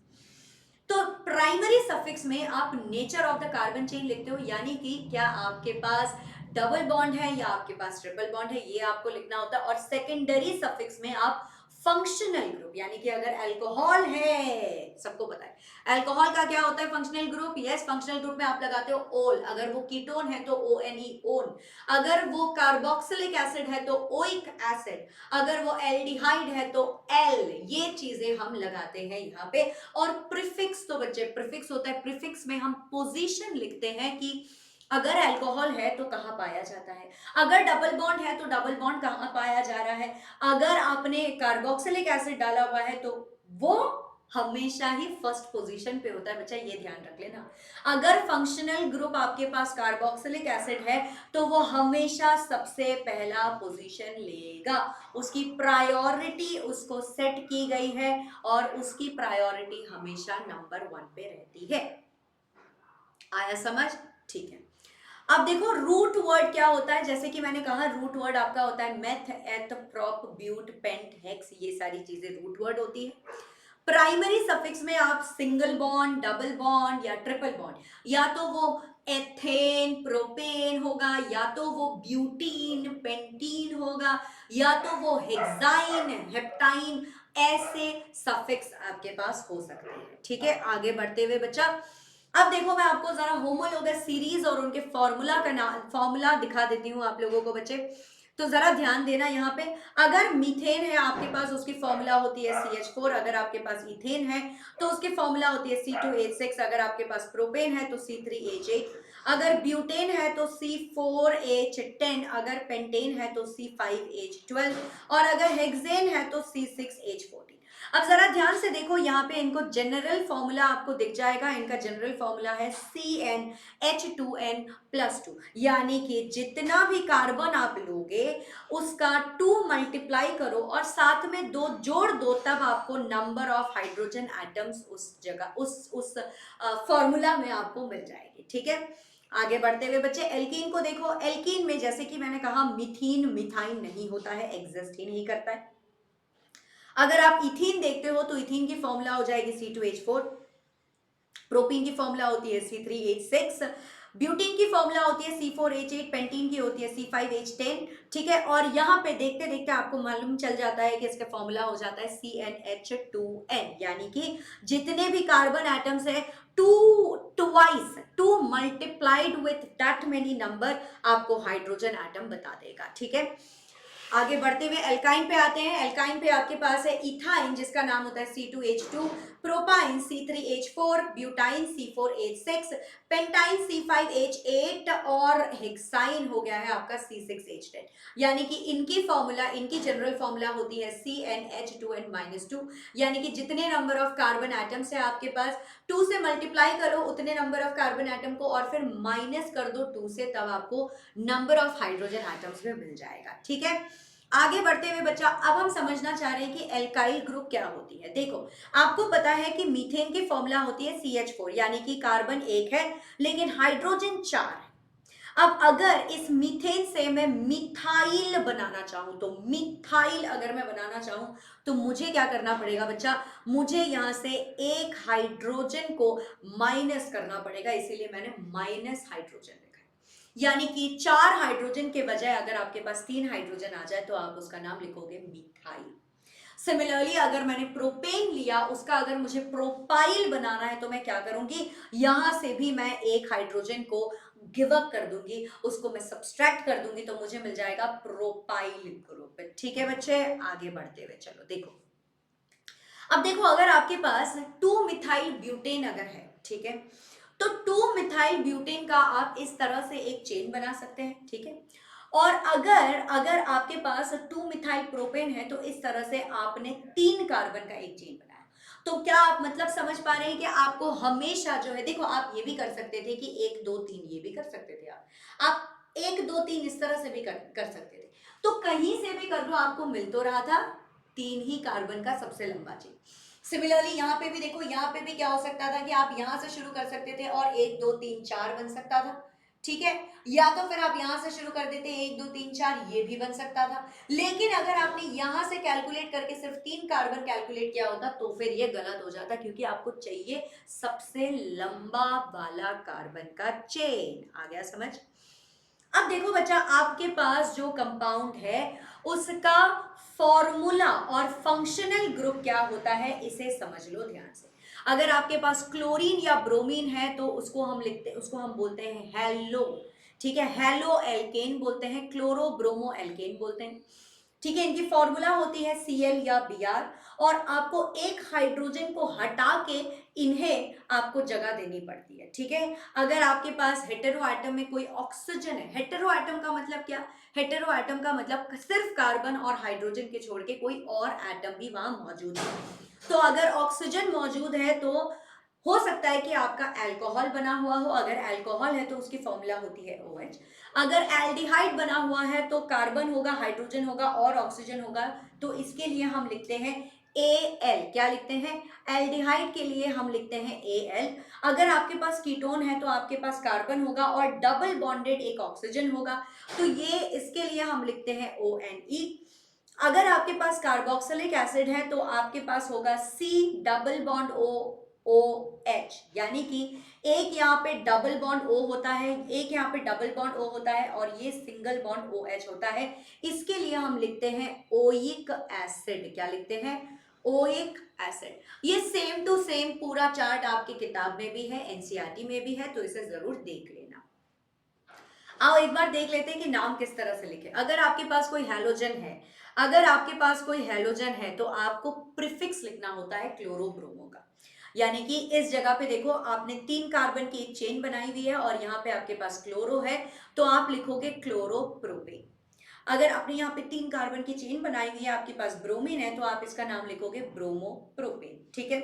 तो प्राइमरी सफिक्स में आप nature of the carbon chain लिखते हो, यानी कि क्या आपके पास डबल बॉन्ड है या आपके पास ट्रिपल बॉन्ड है, ये आपको लिखना होता है। और सेकेंडरी सफिक्स में आप फंक्शनल ग्रुप, यानी कि अगर अल्कोहल है, सबको पता है अल्कोहल का क्या होता है functional group, yes functional group में आप लगाते हो ओल, अगर वो कीटोन है तो ओ एन ई ओन, अगर वो कार्बोक्सिलिक एसिड है तो ओइक एसिड, अगर वो एल्डिहाइड है तो एल, ये चीजें हम लगाते हैं यहाँ पे। और प्रीफिक्स तो बच्चे प्रीफिक्स होता है, प्रीफिक्स में हम पोजीशन लिखते हैं कि अगर अल्कोहल है तो कहाँ पाया जाता है, अगर डबल बॉन्ड है तो डबल बॉन्ड कहाँ पाया जा रहा है, अगर आपने कार्बोक्सिलिक एसिड डाला हुआ है तो वो हमेशा ही फर्स्ट पोजीशन पे होता है बच्चा, ये ध्यान रख लेना। अगर फंक्शनल ग्रुप आपके पास कार्बोक्सिलिक एसिड है तो वो हमेशा सबसे पहला पोजीशन लेगा, उसकी प्रायोरिटी उसको सेट की गई है और उसकी प्रायोरिटी हमेशा नंबर 1 पे रहती है। आया समझ? ठीक है। अब देखो रूट वर्ड क्या होता है, जैसे कि मैंने कहा रूट वर्ड आपका होता है मेथ, एथ, प्रोप, ब्यूट, पेंट, हेक्स, ये सारी चीजें रूट वर्ड होती है। प्राइमरी सफिक्स में आप सिंगल बॉन्ड, डबल बॉन्ड या ट्रिपल बॉन्ड, या तो वो एथेन प्रोपेन होगा, या तो वो ब्यूटीन पेंटीन होगा, या तो वो हेक्साइन हेप्टाइन, ऐसे सफिक्स आपके पास हो सकते हैं। ठीक है, आगे बढ़ते हुए बच्चा अब देखो मैं आपको जरा होमोलोगस सीरीज और उनके फॉर्मूला दिखा देती हूँ आप लोगों को बच्चे, तो जरा ध्यान देना यहाँ पे। अगर मीथेन है आपके पास उसकी फॉर्मूला होती है CH4, अगर आपके पास इथेन है तो उसकी फॉर्मूला होती है C2H6, अगर आपके पास प्रोपेन है तो C3H8, अगर ब्यूटेन है तो C4H10, अगर पेंटेन है तो C5H12 और अगर हेक्सेन है तो C6H14। अब जरा ध्यान से देखो यहाँ पे इनको जनरल फॉर्मूला आपको दिख जाएगा, इनका जनरल फॉर्मूला है CnH2n+2, यानी कि जितना भी कार्बन आप लोगे उसका 2 मल्टीप्लाई करो और साथ में 2 जोड़ दो, तब आपको नंबर ऑफ हाइड्रोजन एटम्स उस जगह उस फॉर्मूला में आपको मिल जाएगी। ठीक है, आगे बढ़ते हुए बच्चे एल्कीन को देखो। एल्कीन में जैसे कि मैंने कहा मिथीन मिथाइन नहीं होता है, एग्जिस्ट ही नहीं करता है। अगर आप इथीन देखते हो तो इथीन की फॉर्मूला हो जाएगी C2H4, प्रोपीन की फॉर्मूला होती है C3H6, ब्यूटीन की फॉर्मूला होती है C4H8, पेंटीन की होती है C5H10। ठीक है, और यहाँ पे देखते देखते आपको मालूम चल जाता है कि इसका फॉर्मूला हो जाता है CnH2n, यानी कि जितने भी कार्बन एटम्स है two multiplied with that many number आपको हाइड्रोजन एटम बता देगा। ठीक है, आगे बढ़ते हुए एल्काइन पे आते हैं। एल्काइन पे आपके पास है इथाइन जिसका नाम होता है C2H2, propyne C3H4, butyne C4H6, pentyne C5H8 और हेक्साइन हो गया है आपका C6H10, यानी कि इनकी फॉर्मूला, इनकी जनरल फॉर्मूला होती है CnH2n-2, यानी कि जितने नंबर ऑफ कार्बन एटम्स है आपके पास 2 से मल्टीप्लाई करो उतने नंबर ऑफ कार्बन एटम को और फिर माइनस कर दो 2 से, तब आपको नंबर ऑफ हाइड्रोजन एटम्स में मिल जाएगा। ठीक है, आगे बढ़ते हुए बच्चा अब हम समझना चाह रहे हैं कि एल्काइल ग्रुप क्या होती है। देखो आपको पता है कि मीथेन की फॉर्मूला होती है CH4, यानी कि कार्बन एक है लेकिन हाइड्रोजन 4 है। अब अगर इस मीथेन से मैं मिथाइल बनाना चाहूं, तो मिथाइल अगर मैं बनाना चाहूं तो मुझे क्या करना पड़ेगा बच्चा, मुझे यहां से एक हाइड्रोजन को माइनस करना पड़ेगा, इसीलिए मैंने माइनस हाइड्रोजन लिखा है। यानी कि 4 हाइड्रोजन के बजाय अगर आपके पास 3 हाइड्रोजन आ जाए तो आप उसका नाम लिखोगे मिथाइल। सिमिलरली अगर मैंने प्रोपेन लिया, उसका अगर मुझे प्रोपाइल बनाना है तो मैं क्या करूंगी, यहां से भी मैं एक हाइड्रोजन को गिव अप कर दूंगी, उसको मैं सब्सट्रैक्ट कर दूंगी, तो मुझे मिल जाएगा प्रोपाइल ग्रुप। ठीक है बच्चे, आगे बढ़ते हुए चलो देखो। अब देखो अगर आपके पास 2 मिथाइल ब्यूटेन अगर है, ठीक है, तो 2 मिथाइल ब्यूटेन का आप इस तरह से एक चेन बना सकते हैं। ठीक है, और अगर अगर आपके पास 2 मिथाइल प्रोपेन है तो इस तरह से आपने 3 कार्बन का एक चेन बनाया। तो क्या आप मतलब समझ पा रहे हैं कि आपको हमेशा जो है, देखो आप ये भी कर सकते थे कि 1 2 3, ये भी कर सकते थे आप 1 2 3 इस तरह से भी कर सकते थे, तो कहीं से भी कर लो आपको मिल तो रहा था 3 ही कार्बन का सबसे लंबा चेन। सिमिलरली यहाँ पे भी देखो, यहाँ पे भी क्या हो सकता था कि आप यहाँ से शुरू कर सकते थे और 1 2 3 4 बन सकता था। ठीक है, या तो फिर आप यहां से शुरू कर देते 1 2 3 4, ये भी बन सकता था। लेकिन अगर आपने यहां से कैलकुलेट करके सिर्फ 3 कार्बन कैलकुलेट किया होता तो फिर ये गलत हो जाता, क्योंकि आपको चाहिए सबसे लंबा वाला कार्बन का चेन। आ गया समझ? अब देखो बच्चा, आपके पास जो कंपाउंड है उसका फॉर्मूला और फंक्शनल ग्रुप क्या होता है, इसे समझ लो ध्यान से। अगर आपके पास क्लोरीन या ब्रोमीन है तो उसको हम बोलते हैं हेलो, ठीक है, हेलो एल्केन बोलते हैं, क्लोरो ब्रोमो एल्केन बोलते हैं, ठीक है। इनकी फॉर्मूला होती है Cl या Br, और आपको एक हाइड्रोजन को हटा के इन्हें आपको जगह देनी पड़ती है, ठीक है। अगर आपके पास हेटेरो एटम में कोई ऑक्सीजन है, हेटेरो एटम का मतलब क्या, हेटेरो एटम का मतलब सिर्फ कार्बन और हाइड्रोजन के छोड़ के कोई और एटम भी वहां मौजूद है। तो अगर ऑक्सीजन मौजूद है तो हो सकता है कि आपका अल्कोहल बना हुआ हो, अगर अल्कोहल है तो उसकी फॉर्मूला होती है OH। अगर एल्डिहाइड बना हुआ है तो कार्बन होगा, हाइड्रोजन होगा और ऑक्सीजन होगा, तो इसके लिए हम लिखते हैं Al। क्या लिखते हैं, एल्डिहाइड के लिए हम लिखते हैं Al। अगर आपके पास कीटोन है तो आपके पास कार्बन होगा और डबल बॉन्डेड एक ऑक्सीजन होगा, तो ये इसके लिए हम लिखते हैं ONe। अगर आपके पास कार्बोक्सिलिक एसिड है तो आपके पास होगा C डबल बॉन्ड OH, यानी कि एक यहाँ पे डबल बॉन्ड O होता है, एक यहाँ पे डबल बॉन्ड O होता है और ये सिंगल बॉन्ड OH होता है। इसके लिए हम लिखते हैं ओइक एसिड। क्या लिखते हैं, ओइक एसिड। ये सेम टू सेम पूरा चार्ट आपकी किताब में भी है, एनसीईआरटी में भी है, तो इसे जरूर देख लेना। आओ एक बार देख लेते हैं कि नाम किस तरह से लिखे। अगर आपके पास कोई हैलोजन है, अगर आपके पास कोई हैलोजन है तो आपको प्रीफिक्स लिखना होता है क्लोरोब्रोमो का, यानी कि इस जगह पे देखो आपने 3 कार्बन की एक चेन बनाई हुई है और यहाँ पे आपके पास क्लोरो है, तो आप लिखोगे क्लोरोप्रोपेन। अगर आपने यहाँ पे 3 कार्बन की चेन बनाई हुई है, आपके पास ब्रोमीन है, तो आप इसका नाम लिखोगे ब्रोमोप्रोपेन, ठीक है।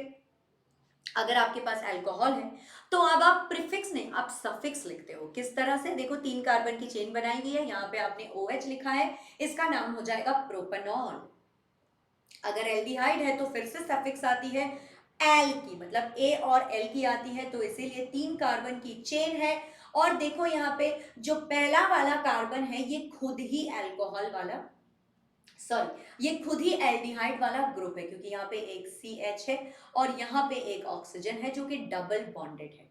अगर आपके पास अल्कोहल है तो अब आप प्रीफिक्स नहीं, आप सफिक्स लिखते हो। किस तरह से, देखो 3 कार्बन की चेन बनाई हुई है, यहाँ पे आपने OH लिखा है, इसका नाम हो जाएगा प्रोपेनॉल। अगर एल्डिहाइड है तो फिर से सफिक्स आती है एल की, मतलब A और L की आती है, तो इसीलिए 3 कार्बन की चेन है। और देखो यहाँ पे जो पहला वाला कार्बन है ये खुद ही अल्कोहल वाला, सॉरी ये खुद ही एल्डिहाइड वाला ग्रुप है, क्योंकि यहाँ पे एक CH है और यहाँ पे एक ऑक्सीजन है जो कि डबल बॉन्डेड है,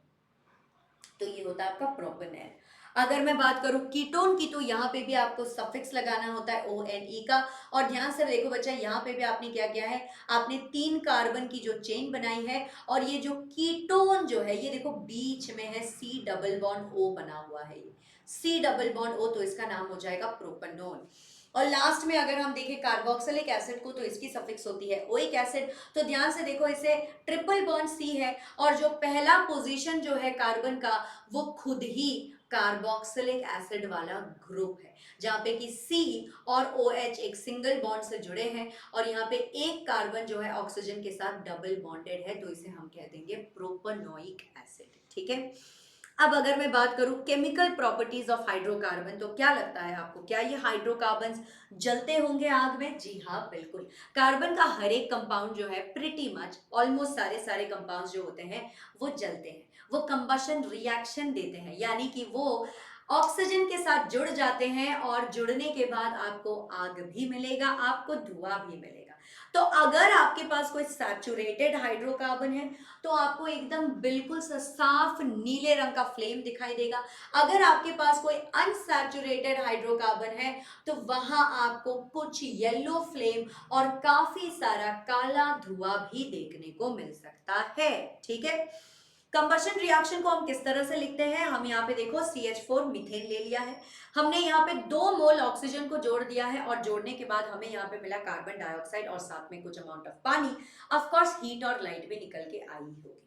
तो ये होता है आपका प्रोपेनॉल। अगर मैं बात करूं कीटोन की, तो यहाँ पे भी आपको सफिक्स लगाना होता है ONe का। और ध्यान से देखो बच्चा, यहाँ पे भी आपने क्या किया है, आपने 3 कार्बन की जो चेन बनाई है और ये जो कीटोन जो है ये देखो बीच में है C डबल बॉन्ड O बना हुआ है, ये C डबल बॉन्ड O, तो इसका नाम हो जाएगा प्रोपेनॉल। और लास्ट में अगर हम देखें कार्बोक्सिलिक एसिड को, तो इसकी सफिक्स होती है ओइक एसिड। तो ध्यान से देखो, इसे ट्रिपल बॉन्ड C है और जो पहला पोजीशन जो है कार्बन का वो खुद ही कार्बोक्सिलिक एसिड वाला ग्रुप है, जहाँ पे कि C और OH एक सिंगल बॉन्ड से जुड़े हैं और यहाँ पे एक कार्बन जो है ऑक्सीजन के साथ डबल बॉन्डेड है, तो इसे हम कह देंगे प्रोपेनोइक एसिड, ठीक है। अब अगर मैं बात करूं केमिकल प्रॉपर्टीज ऑफ हाइड्रोकार्बन, तो क्या लगता है आपको, क्या ये हाइड्रोकार्बन्स जलते होंगे आग में? जी हाँ बिल्कुल। कार्बन का हर एक कंपाउंड जो है प्रिटी मच ऑलमोस्ट सारे सारे कंपाउंड्स जो होते हैं वो जलते हैं, वो कंबशन रिएक्शन देते हैं, यानी कि वो ऑक्सीजन के साथ जुड़ जाते हैं और जुड़ने के बाद आपको आग भी मिलेगा, आपको धुआं भी मिलेगा। तो अगर आपके पास कोई सैचुरेटेड हाइड्रोकार्बन है तो आपको एकदम बिल्कुल सा साफ नीले रंग का फ्लेम दिखाई देगा। अगर आपके पास कोई अनसैचुरेटेड हाइड्रोकार्बन है तो वहां आपको कुछ येलो फ्लेम और काफी सारा काला धुआं भी देखने को मिल सकता है, ठीक है। कंबशन रिएक्शन को हम किस तरह से लिखते हैं, हम यहाँ पे देखो CH4 मीथेन ले लिया है, हमने यहाँ पे 2 मोल ऑक्सीजन को जोड़ दिया है और जोड़ने के बाद हमें यहाँ पे मिला कार्बन डाइऑक्साइड और साथ में कुछ अमाउंट ऑफ पानी। ऑफ कोर्स हीट और लाइट भी निकल के आई होगी।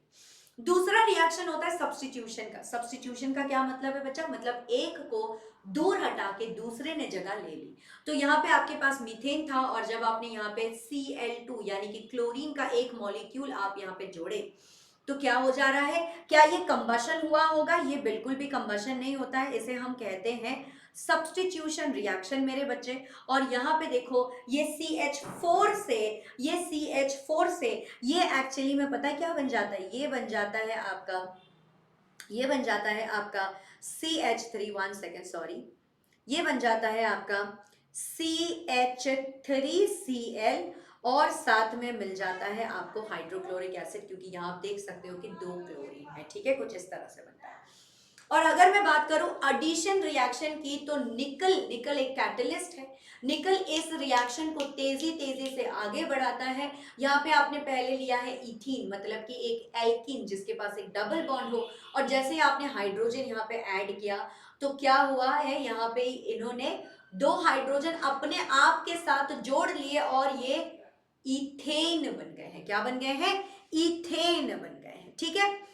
दूसरा रिएक्शन होता है सब्स्टिट्यूशन का। सब्स्टिट्यूशन का क्या मतलब है बच्चा, मतलब एक को दूर हटा के दूसरे ने जगह ले ली। तो यहाँ पे आपके पास मीथेन था और जब आपने यहाँ पे Cl2 यानी कि क्लोरीन का एक मॉलिक्यूल आप यहाँ पे जोड़े तो क्या हो जा रहा है, क्या ये कंबशन हुआ होगा? ये बिल्कुल भी कंबशन नहीं होता है, इसे हम कहते हैं सब्स्टिट्यूशन रिएक्शन मेरे बच्चे। और यहाँ पे देखो ये CH4 से ये एक्चुअली में पता है क्या बन जाता है, ये बन जाता है आपका CH3, 1 सेकेंड सॉरी, ये बन जाता है आपका CH3Cl और साथ में मिल जाता है आपको हाइड्रोक्लोरिक एसिड, क्योंकि यहाँ आप देख सकते हो कि 2 क्लोरीन है, ठीक है, कुछ इस तरह से बनता है। और अगर मैं बात करूं एडिशन रिएक्शन की, तो निकल एक कैटलिस्ट है। निकल इस रिएक्शन को तेजी से आगे बढ़ाता है। यहाँ पे आपने पहले लिया है इथीन, मतलब कि एक एल्कीन जिसके पास एक डबल बॉन्ड हो, और जैसे ही आपने हाइड्रोजन यहाँ पे ऐड किया तो क्या हुआ है, यहाँ पे इन्होंने दो हाइड्रोजन अपने आप के साथ जोड़ लिए और ये इथेन बन गए हैं। क्या बन गए हैं? इथेन बन गए हैं। ठीक है,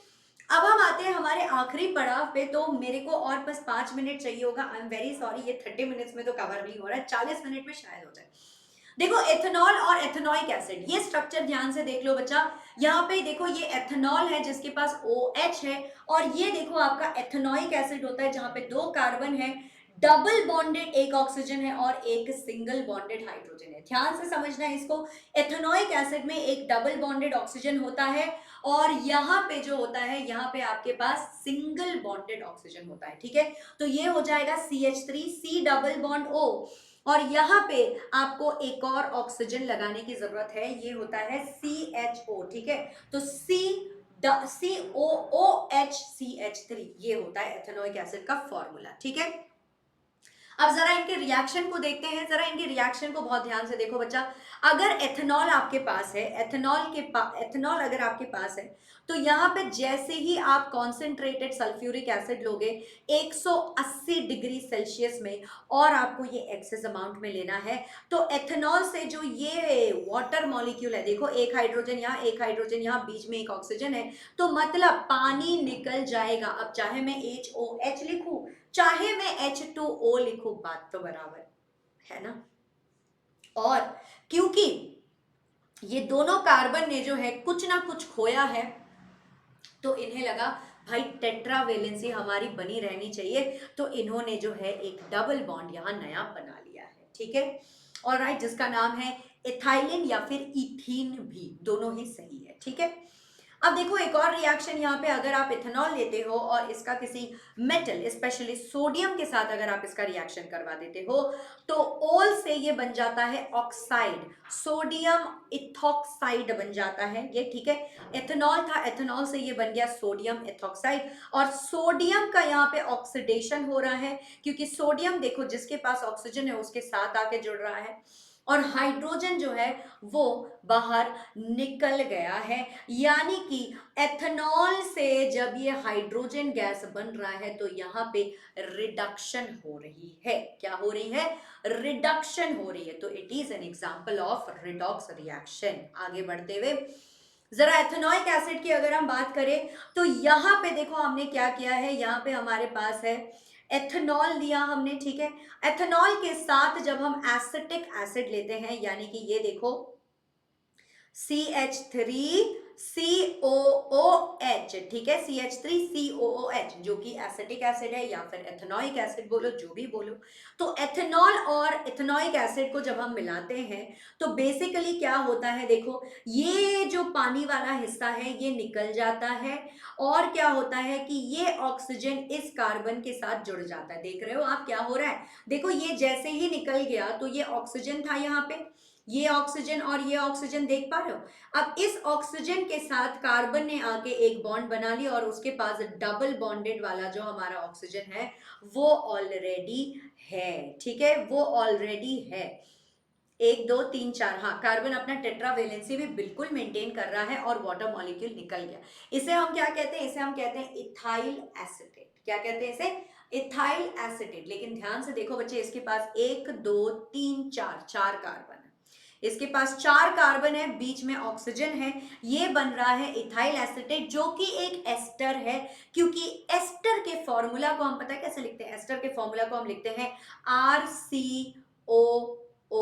अब हम आते हैं हमारे आखिरी पड़ाव पे। तो मेरे को और बस 5 मिनट चाहिए होगा। आई एम वेरी सॉरी, ये 30 मिनट्स में तो कवर नहीं हो रहा है, 40 मिनट में शायद हो जाए। देखो, एथेनॉल और एथेनॉइक एसिड, ये स्ट्रक्चर ध्यान से देख लो बच्चा। यहाँ पे देखो, ये एथेनॉल है जिसके पास OH है, और ये देखो आपका एथेनॉइक एसिड होता है जहां पे दो कार्बन है, डबल बॉन्डेड एक ऑक्सीजन है और एक सिंगल बॉन्डेड हाइड्रोजन है। ध्यान से समझना है इसको। एथेनॉइक एसिड में एक डबल बॉन्डेड ऑक्सीजन होता है, और यहाँ पे जो होता है, यहाँ पे आपके पास सिंगल बॉन्डेड ऑक्सीजन होता है। ठीक है, तो ये हो जाएगा CH3, C double bond O, और यहाँ पे आपको एक और ऑक्सीजन लगाने की जरूरत है, ये होता है CHO। ठीक है, तो COOH CH3, ये होता है एथेनॉइक एसिड का फॉर्मूला। ठीक है, अब जरा इनके रिएक्शन को देखते हैं। जरा इनके रिएक्शन को बहुत ध्यान से देखो बच्चा। अगर एथेनॉल आपके पास है, एथेनॉल अगर आपके पास है, तो यहाँ पे जैसे ही आप कॉन्सेंट्रेटेड सल्फ्यूरिक एसिड लोगे 180 डिग्री सेल्सियस में, और आपको ये एक्सेस अमाउंट में लेना है, तो एथेनॉल से जो ये वाटर मॉलिक्यूल है, देखो एक हाइड्रोजन यहाँ, एक हाइड्रोजन यहाँ, बीच में एक ऑक्सीजन है, तो मतलब पानी निकल जाएगा। अब चाहे मैं HOH लिखूं, चाहे मैं H2O लिखूं, बात तो बराबर है ना। और क्योंकि ये दोनों कार्बन ने जो है कुछ ना कुछ खोया है, तो इन्हें लगा भाई टेट्रावेलेंसी हमारी बनी रहनी चाहिए, तो इन्होंने जो है एक डबल बॉन्ड यहां नया बना लिया है। ठीक है, और राइट, जिसका नाम है इथाइलिन या फिर इथीन, भी दोनों ही सही है। ठीक है, अब देखो एक और रिएक्शन यहाँ पे, अगर आप इथेनॉल लेते हो और इसका किसी मेटल, स्पेशली सोडियम के साथ अगर आप इसका रिएक्शन करवा देते हो, तो ओल से ये बन जाता है ऑक्साइड, सोडियम इथॉक्साइड बन जाता है ये। ठीक है, एथेनॉल था, एथेनॉल से ये बन गया सोडियम इथॉक्साइड, और सोडियम का यहाँ पे ऑक्सीडेशन हो रहा है, क्योंकि सोडियम देखो जिसके पास ऑक्सीजन है उसके साथ आके जुड़ रहा है, और हाइड्रोजन जो है वो बाहर निकल गया है। यानी कि एथेनॉल से जब ये हाइड्रोजन गैस बन रहा है, तो यहाँ पे रिडक्शन हो रही है। क्या हो रही है? रिडक्शन हो रही है। तो it is an example of redox reaction. आगे बढ़ते हुए जरा एथेनॉइक एसिड की अगर हम बात करें, तो यहाँ पे देखो हमने क्या किया है, यहाँ पे हमारे पास है एथेनॉल लिया हमने। ठीक है, एथेनॉल के साथ जब हम एसिटिक एसिड लेते हैं, यानी कि ये देखो CH3COOH, ठीक है, CH3COOH जो कि एसिटिक एसिड है, या फिर एथेनॉइक एसिड बोलो, जो भी बोलो। तो एथेनॉल और एथेनॉइक एसिड को जब हम मिलाते हैं, तो बेसिकली क्या होता है, देखो ये जो पानी वाला हिस्सा है ये निकल जाता है, और क्या होता है कि ये ऑक्सीजन इस कार्बन के साथ जुड़ जाता है। देख रहे हो आप क्या हो रहा है? देखो ये जैसे ही निकल गया, तो ये ऑक्सीजन था यहाँ पे, ये ऑक्सीजन और ये ऑक्सीजन, देख पा रहे हो? अब इस ऑक्सीजन के साथ कार्बन ने आके एक बॉन्ड बना लिया, और उसके पास डबल बॉन्डेड वाला जो हमारा ऑक्सीजन है वो ऑलरेडी है। ठीक है, वो ऑलरेडी है। 1 2 3 4, हाँ, कार्बन अपना टेट्रावेलेंसी भी बिल्कुल मेंटेन कर रहा है, और वाटर मॉलिक्यूल निकल गया। इसे हम क्या कहते हैं? इसे हम कहते हैं इथाइल एसिटेट। क्या कहते हैं इसे? Ethyl acetate. लेकिन ध्यान से देखो बच्चे, इसके पास 1 2 3 4 4 कार्बन है, इसके पास 4 कार्बन है, बीच में ऑक्सीजन है, ये बन रहा है इथाइल एसिटेट, जो कि एक एस्टर है। क्योंकि एस्टर के फॉर्मूला को हम पता है कैसे लिखते हैं? एस्टर के फॉर्मूला को हम लिखते हैं RCOOR।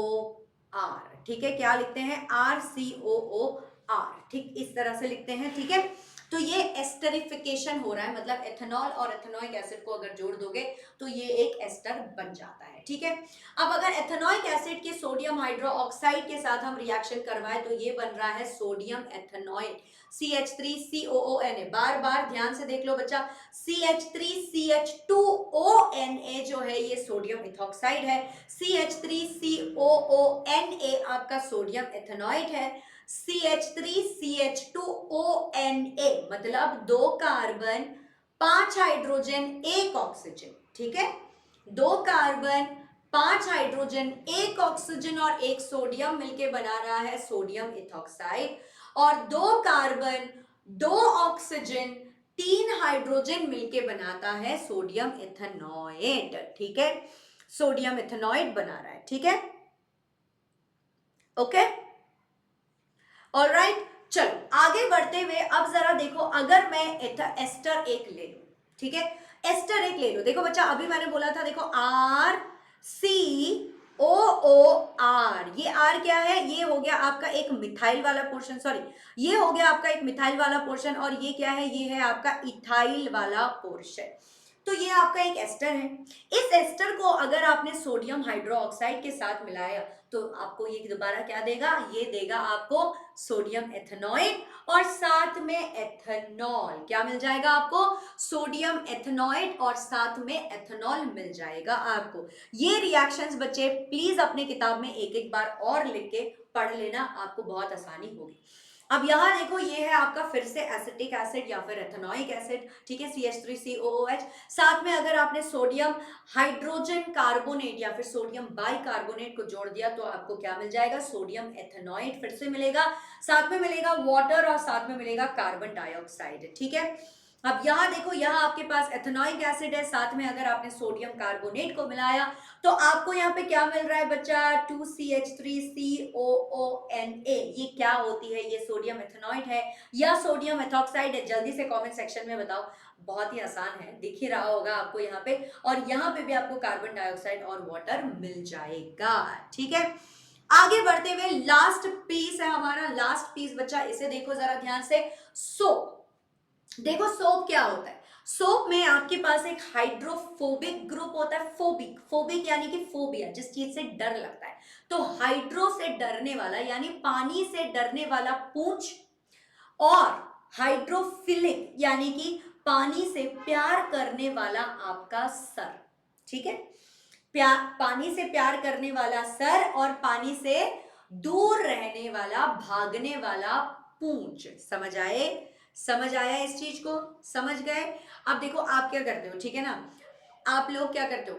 ठीक है, क्या लिखते हैं? RCOOR। ठीक इस तरह से लिखते हैं। ठीक है, तो ये एस्टरिफिकेशन हो रहा है, मतलब एथेनॉल और एथेनॉइक एसिड को अगर जोड़ दोगे तो ये एक एस्टर बन जाता है। ठीक है, अब अगर एथेनॉइक एसिड के सोडियम हाइड्रोक्साइड के साथ हम रिएक्शन करवाएं, तो ये बन रहा है सोडियम एथेनॉइड, CH3COONA। बार बार ध्यान से देख लो बच्चा, CH3CH2ONA जो है ये सोडियम इथॉक्साइड है, CH3COONA आपका सोडियम एथेनॉइड है, CH3CH2ONA मतलब 2 कार्बन 5 हाइड्रोजन 1 ऑक्सीजन, ठीक है, 2 कार्बन 5 हाइड्रोजन 1 ऑक्सीजन और 1 सोडियम मिलके बना रहा है सोडियम इथॉक्साइड, और 2 कार्बन 2 ऑक्सीजन 3 हाइड्रोजन मिलके बनाता है सोडियम इथेनॉइड, ठीक है, सोडियम इथेनॉइड बना रहा है, ठीक है, ओके, ऑलराइट। चलो आगे बढ़ते हुए अब जरा देखो, अगर मैं एस्टर एक ले लूं, ठीक है, एस्टर एक ले लो, देखो बच्चा अभी मैंने बोला था, देखो RCOOR, ये R क्या है, ये हो गया आपका एक मिथाइल वाला पोर्शन, सॉरी ये हो गया आपका एक मिथाइल वाला पोर्शन, और ये क्या है, ये है आपका इथाइल वाला पोर्शन। तो ये आपका एक एस्टर है। इस एस्टर को अगर आपने सोडियम हाइड्रोक्साइड के साथ मिलाया तो आपको ये दोबारा क्या देगा, ये देगा आपको सोडियम एथेनॉइड, और साथ में एथेनॉल क्या मिल जाएगा आपको, सोडियम एथेनॉइड और साथ में एथेनॉल मिल जाएगा आपको। ये रिएक्शंस बच्चे प्लीज अपने किताब में एक एक बार और लिख के पढ़ लेना, आपको बहुत आसानी होगी। अब यहाँ देखो, ये है आपका फिर से एसिटिक एसिड या फिर एथेनॉइक एसिड, ठीक है, CH3COOH, साथ में अगर आपने सोडियम हाइड्रोजन कार्बोनेट या फिर सोडियम बाइकार्बोनेट को जोड़ दिया तो आपको क्या मिल जाएगा, सोडियम एथेनॉइड फिर से मिलेगा, साथ में मिलेगा वाटर और साथ में मिलेगा कार्बन डाइऑक्साइड, ठीक है। अब यहाँ देखो, यहाँ आपके पास एथेनॉइक एसिड है, साथ में अगर आपने सोडियम कार्बोनेट को मिलाया तो आपको यहाँ पे क्या मिल रहा है बच्चा, 2CH3COONA, ये क्या होती है, ये सोडियम एथेनॉइड है या सोडियम एथॉक्साइड है, जल्दी से कमेंट सेक्शन में बताओ, बहुत ही आसान है, दिख ही रहा होगा आपको यहाँ पे, और यहाँ पे भी आपको कार्बन डाइऑक्साइड और वाटर मिल जाएगा, ठीक है। आगे बढ़ते हुए लास्ट पीस है हमारा, लास्ट पीस बच्चा इसे देखो जरा ध्यान से, सोप। देखो सोप क्या होता है, सोप में आपके पास एक हाइड्रोफोबिक ग्रुप होता है, फोबिक, फोबिक यानी कि फोबिया, जिस चीज से डर लगता है, तो हाइड्रो से डरने वाला यानी पानी से डरने वाला पूंछ, और हाइड्रोफिलिक यानी कि पानी से प्यार करने वाला आपका सर, ठीक है, पानी से प्यार करने वाला सर और पानी से दूर रहने वाला भागने वाला पूंछ, समझ आए, समझ आया इस चीज को, समझ गए। अब देखो आप क्या करते हो, ठीक है ना, आप लोग क्या करते हो,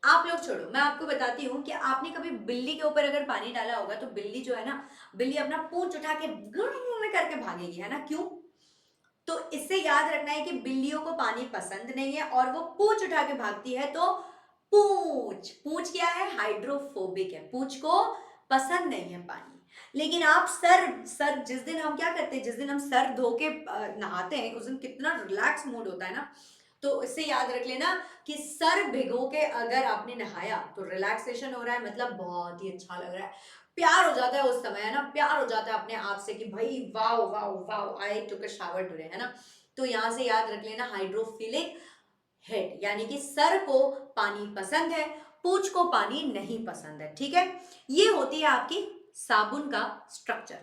आप लोग छोड़ो, मैं आपको बताती हूँ कि आपने कभी बिल्ली के ऊपर अगर पानी डाला होगा तो बिल्ली जो है ना, बिल्ली अपना पूंछ उठा के गुम करके भागेगी, है ना, क्यों, तो इससे याद रखना है कि बिल्लियों को पानी पसंद नहीं है और वो पूंछ उठा के भागती है, तो पूंछ, पूंछ क्या है, हाइड्रोफोबिक है, पूंछ को पसंद नहीं है पानी। लेकिन आप सर, सर जिस दिन हम क्या करते हैं, जिस दिन हम सर धो के नहाते हैं उस दिन कितना रिलैक्स मूड होता है ना, तो इससे याद रख लेना कि सर भिगो के अगर आपने नहाया तो रिलैक्सेशन हो रहा है, मतलब बहुत ही अच्छा लग रहा है, प्यार हो जाता है उस समय, है ना, प्यार हो जाता है अपने आप से कि भाई wow wow wow I took a shower today, है ना। तो यहां से याद रख लेना हाइड्रोफिलिक हेड, यानी कि सर को पानी पसंद है, पूंछ को पानी नहीं पसंद है, ठीक है। ये होती है आपकी साबुन का स्ट्रक्चर।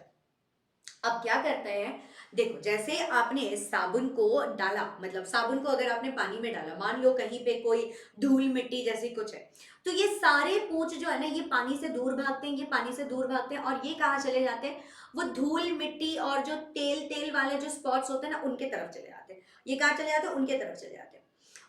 अब क्या करते हैं, देखो जैसे आपने साबुन को डाला, मतलब साबुन को अगर आपने पानी में डाला, मान लो कहीं पे कोई धूल मिट्टी जैसी कुछ है, तो ये सारे पूंछ जो है ना, ये पानी से दूर भागते हैं, ये पानी से दूर भागते हैं, और ये कहाँ चले जाते हैं, वो धूल मिट्टी और जो तेल तेल वाले जो स्पॉट्स होते हैं ना, उनके तरफ चले जाते हैं, ये कहाँ चले जाते हैं, उनके तरफ चले जाते हैं।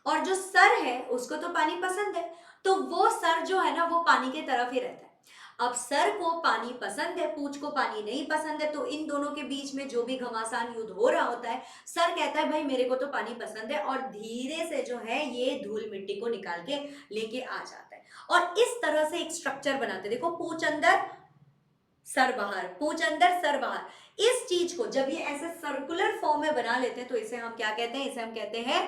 और जो सर है उसको तो पानी पसंद है, तो वो सर जो है ना वो पानी के तरफ ही रहता है। अब सर को पानी पसंद है, पूंछ को पानी नहीं पसंद है, तो इन दोनों के बीच में जो भी घमासान युद्ध हो रहा होता है, सर कहता है भाई मेरे को तो पानी पसंद है, और धीरे से जो है ये धूल मिट्टी को निकाल के लेके आ जाता है, और इस तरह से एक स्ट्रक्चर बनाते हैं। देखो पूंछ अंदर सर बाहर, पूंछ अंदर सर बाहर, इस चीज को जब ये ऐसे सर्कुलर फॉर्म में बना लेते हैं तो इसे हम क्या कहते हैं, इसे हम कहते हैं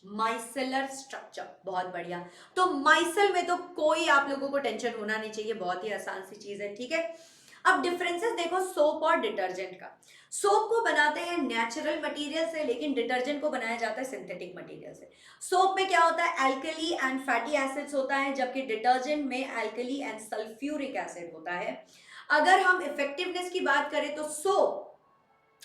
माइसेलर स्ट्रक्चर। बहुत बढ़िया, तो माइसेल में तो कोई आप लोगों को टेंशन होना नहीं चाहिए, बहुत ही आसान सी चीज है, ठीक है। अब डिफरेंसेस देखो सोप और डिटर्जेंट का, सोप को बनाते हैं नेचुरल मटेरियल से, लेकिन डिटर्जेंट को बनाया जाता है सिंथेटिक मटेरियल से। सोप में क्या होता है, एल्कली एंड फैटी एसिड्स होता है, जबकि डिटर्जेंट में एल्कली एंड सल्फ्यूरिक एसिड होता है। अगर हम इफेक्टिवनेस की बात करें तो सोप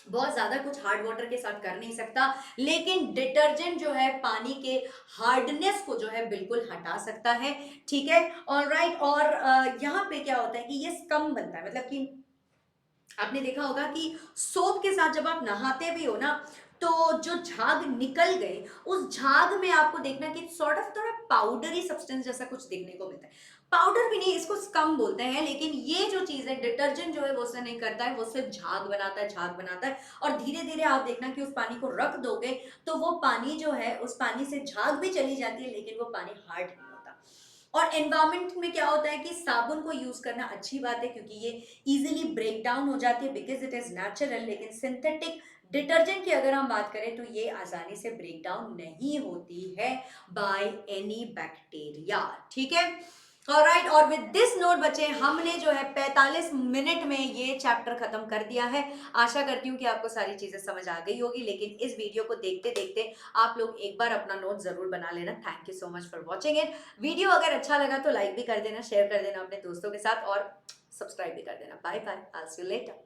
बहुत ज्यादा कुछ हार्ड वाटर के साथ कर नहीं सकता, लेकिन डिटर्जेंट जो है पानी के हार्डनेस को जो है बिल्कुल हटा सकता है, ठीक है, ऑलराइट। और यहाँ पे क्या होता है कि ये स्कम बनता है, मतलब कि आपने देखा होगा कि सोप के साथ जब आप नहाते भी हो ना, तो जो झाग निकल गए उस झाग में आपको देखना कि सॉर्ट ऑफ थोड़ा पाउडरी सब्सटेंस जैसा कुछ देखने को मिलता है। पाउडर भी नहीं, इसको स्कम बोलते हैं, लेकिन ये जो चीज है डिटर्जेंट जो है वो उससे नहीं करता है, वो सिर्फ झाग बनाता है, झाग बनाता है। और धीरे धीरे आप देखना कि उस पानी को रख दोगे तो वो पानी जो है उस पानी से झाग भी चली जाती है, लेकिन वो पानी हार्ड नहीं होता। और एनवायरमेंट में क्या होता है कि साबुन को यूज करना अच्छी बात है क्योंकि ये इजीली ब्रेक डाउन हो जाती है बिकॉज इट इज नेचुरल, लेकिन सिंथेटिक डिटर्जेंट की अगर हम बात करें तो ये आसानी से ब्रेक डाउन नहीं होती है बाय एनी बैक्टीरिया, ठीक है। ऑलराइट, और विद दिस नोट बच्चे हमने जो है 45 मिनट में ये चैप्टर खत्म कर दिया है। आशा करती हूँ कि आपको सारी चीजें समझ आ गई होगी, लेकिन इस वीडियो को देखते देखते आप लोग एक बार अपना नोट जरूर बना लेना। Thank you so much for watching it. Video अगर अच्छा लगा तो लाइक भी कर देना, शेयर कर देना अपने दोस्तों के साथ और सब्सक्राइब भी कर देना। Bye bye, I will see you letter.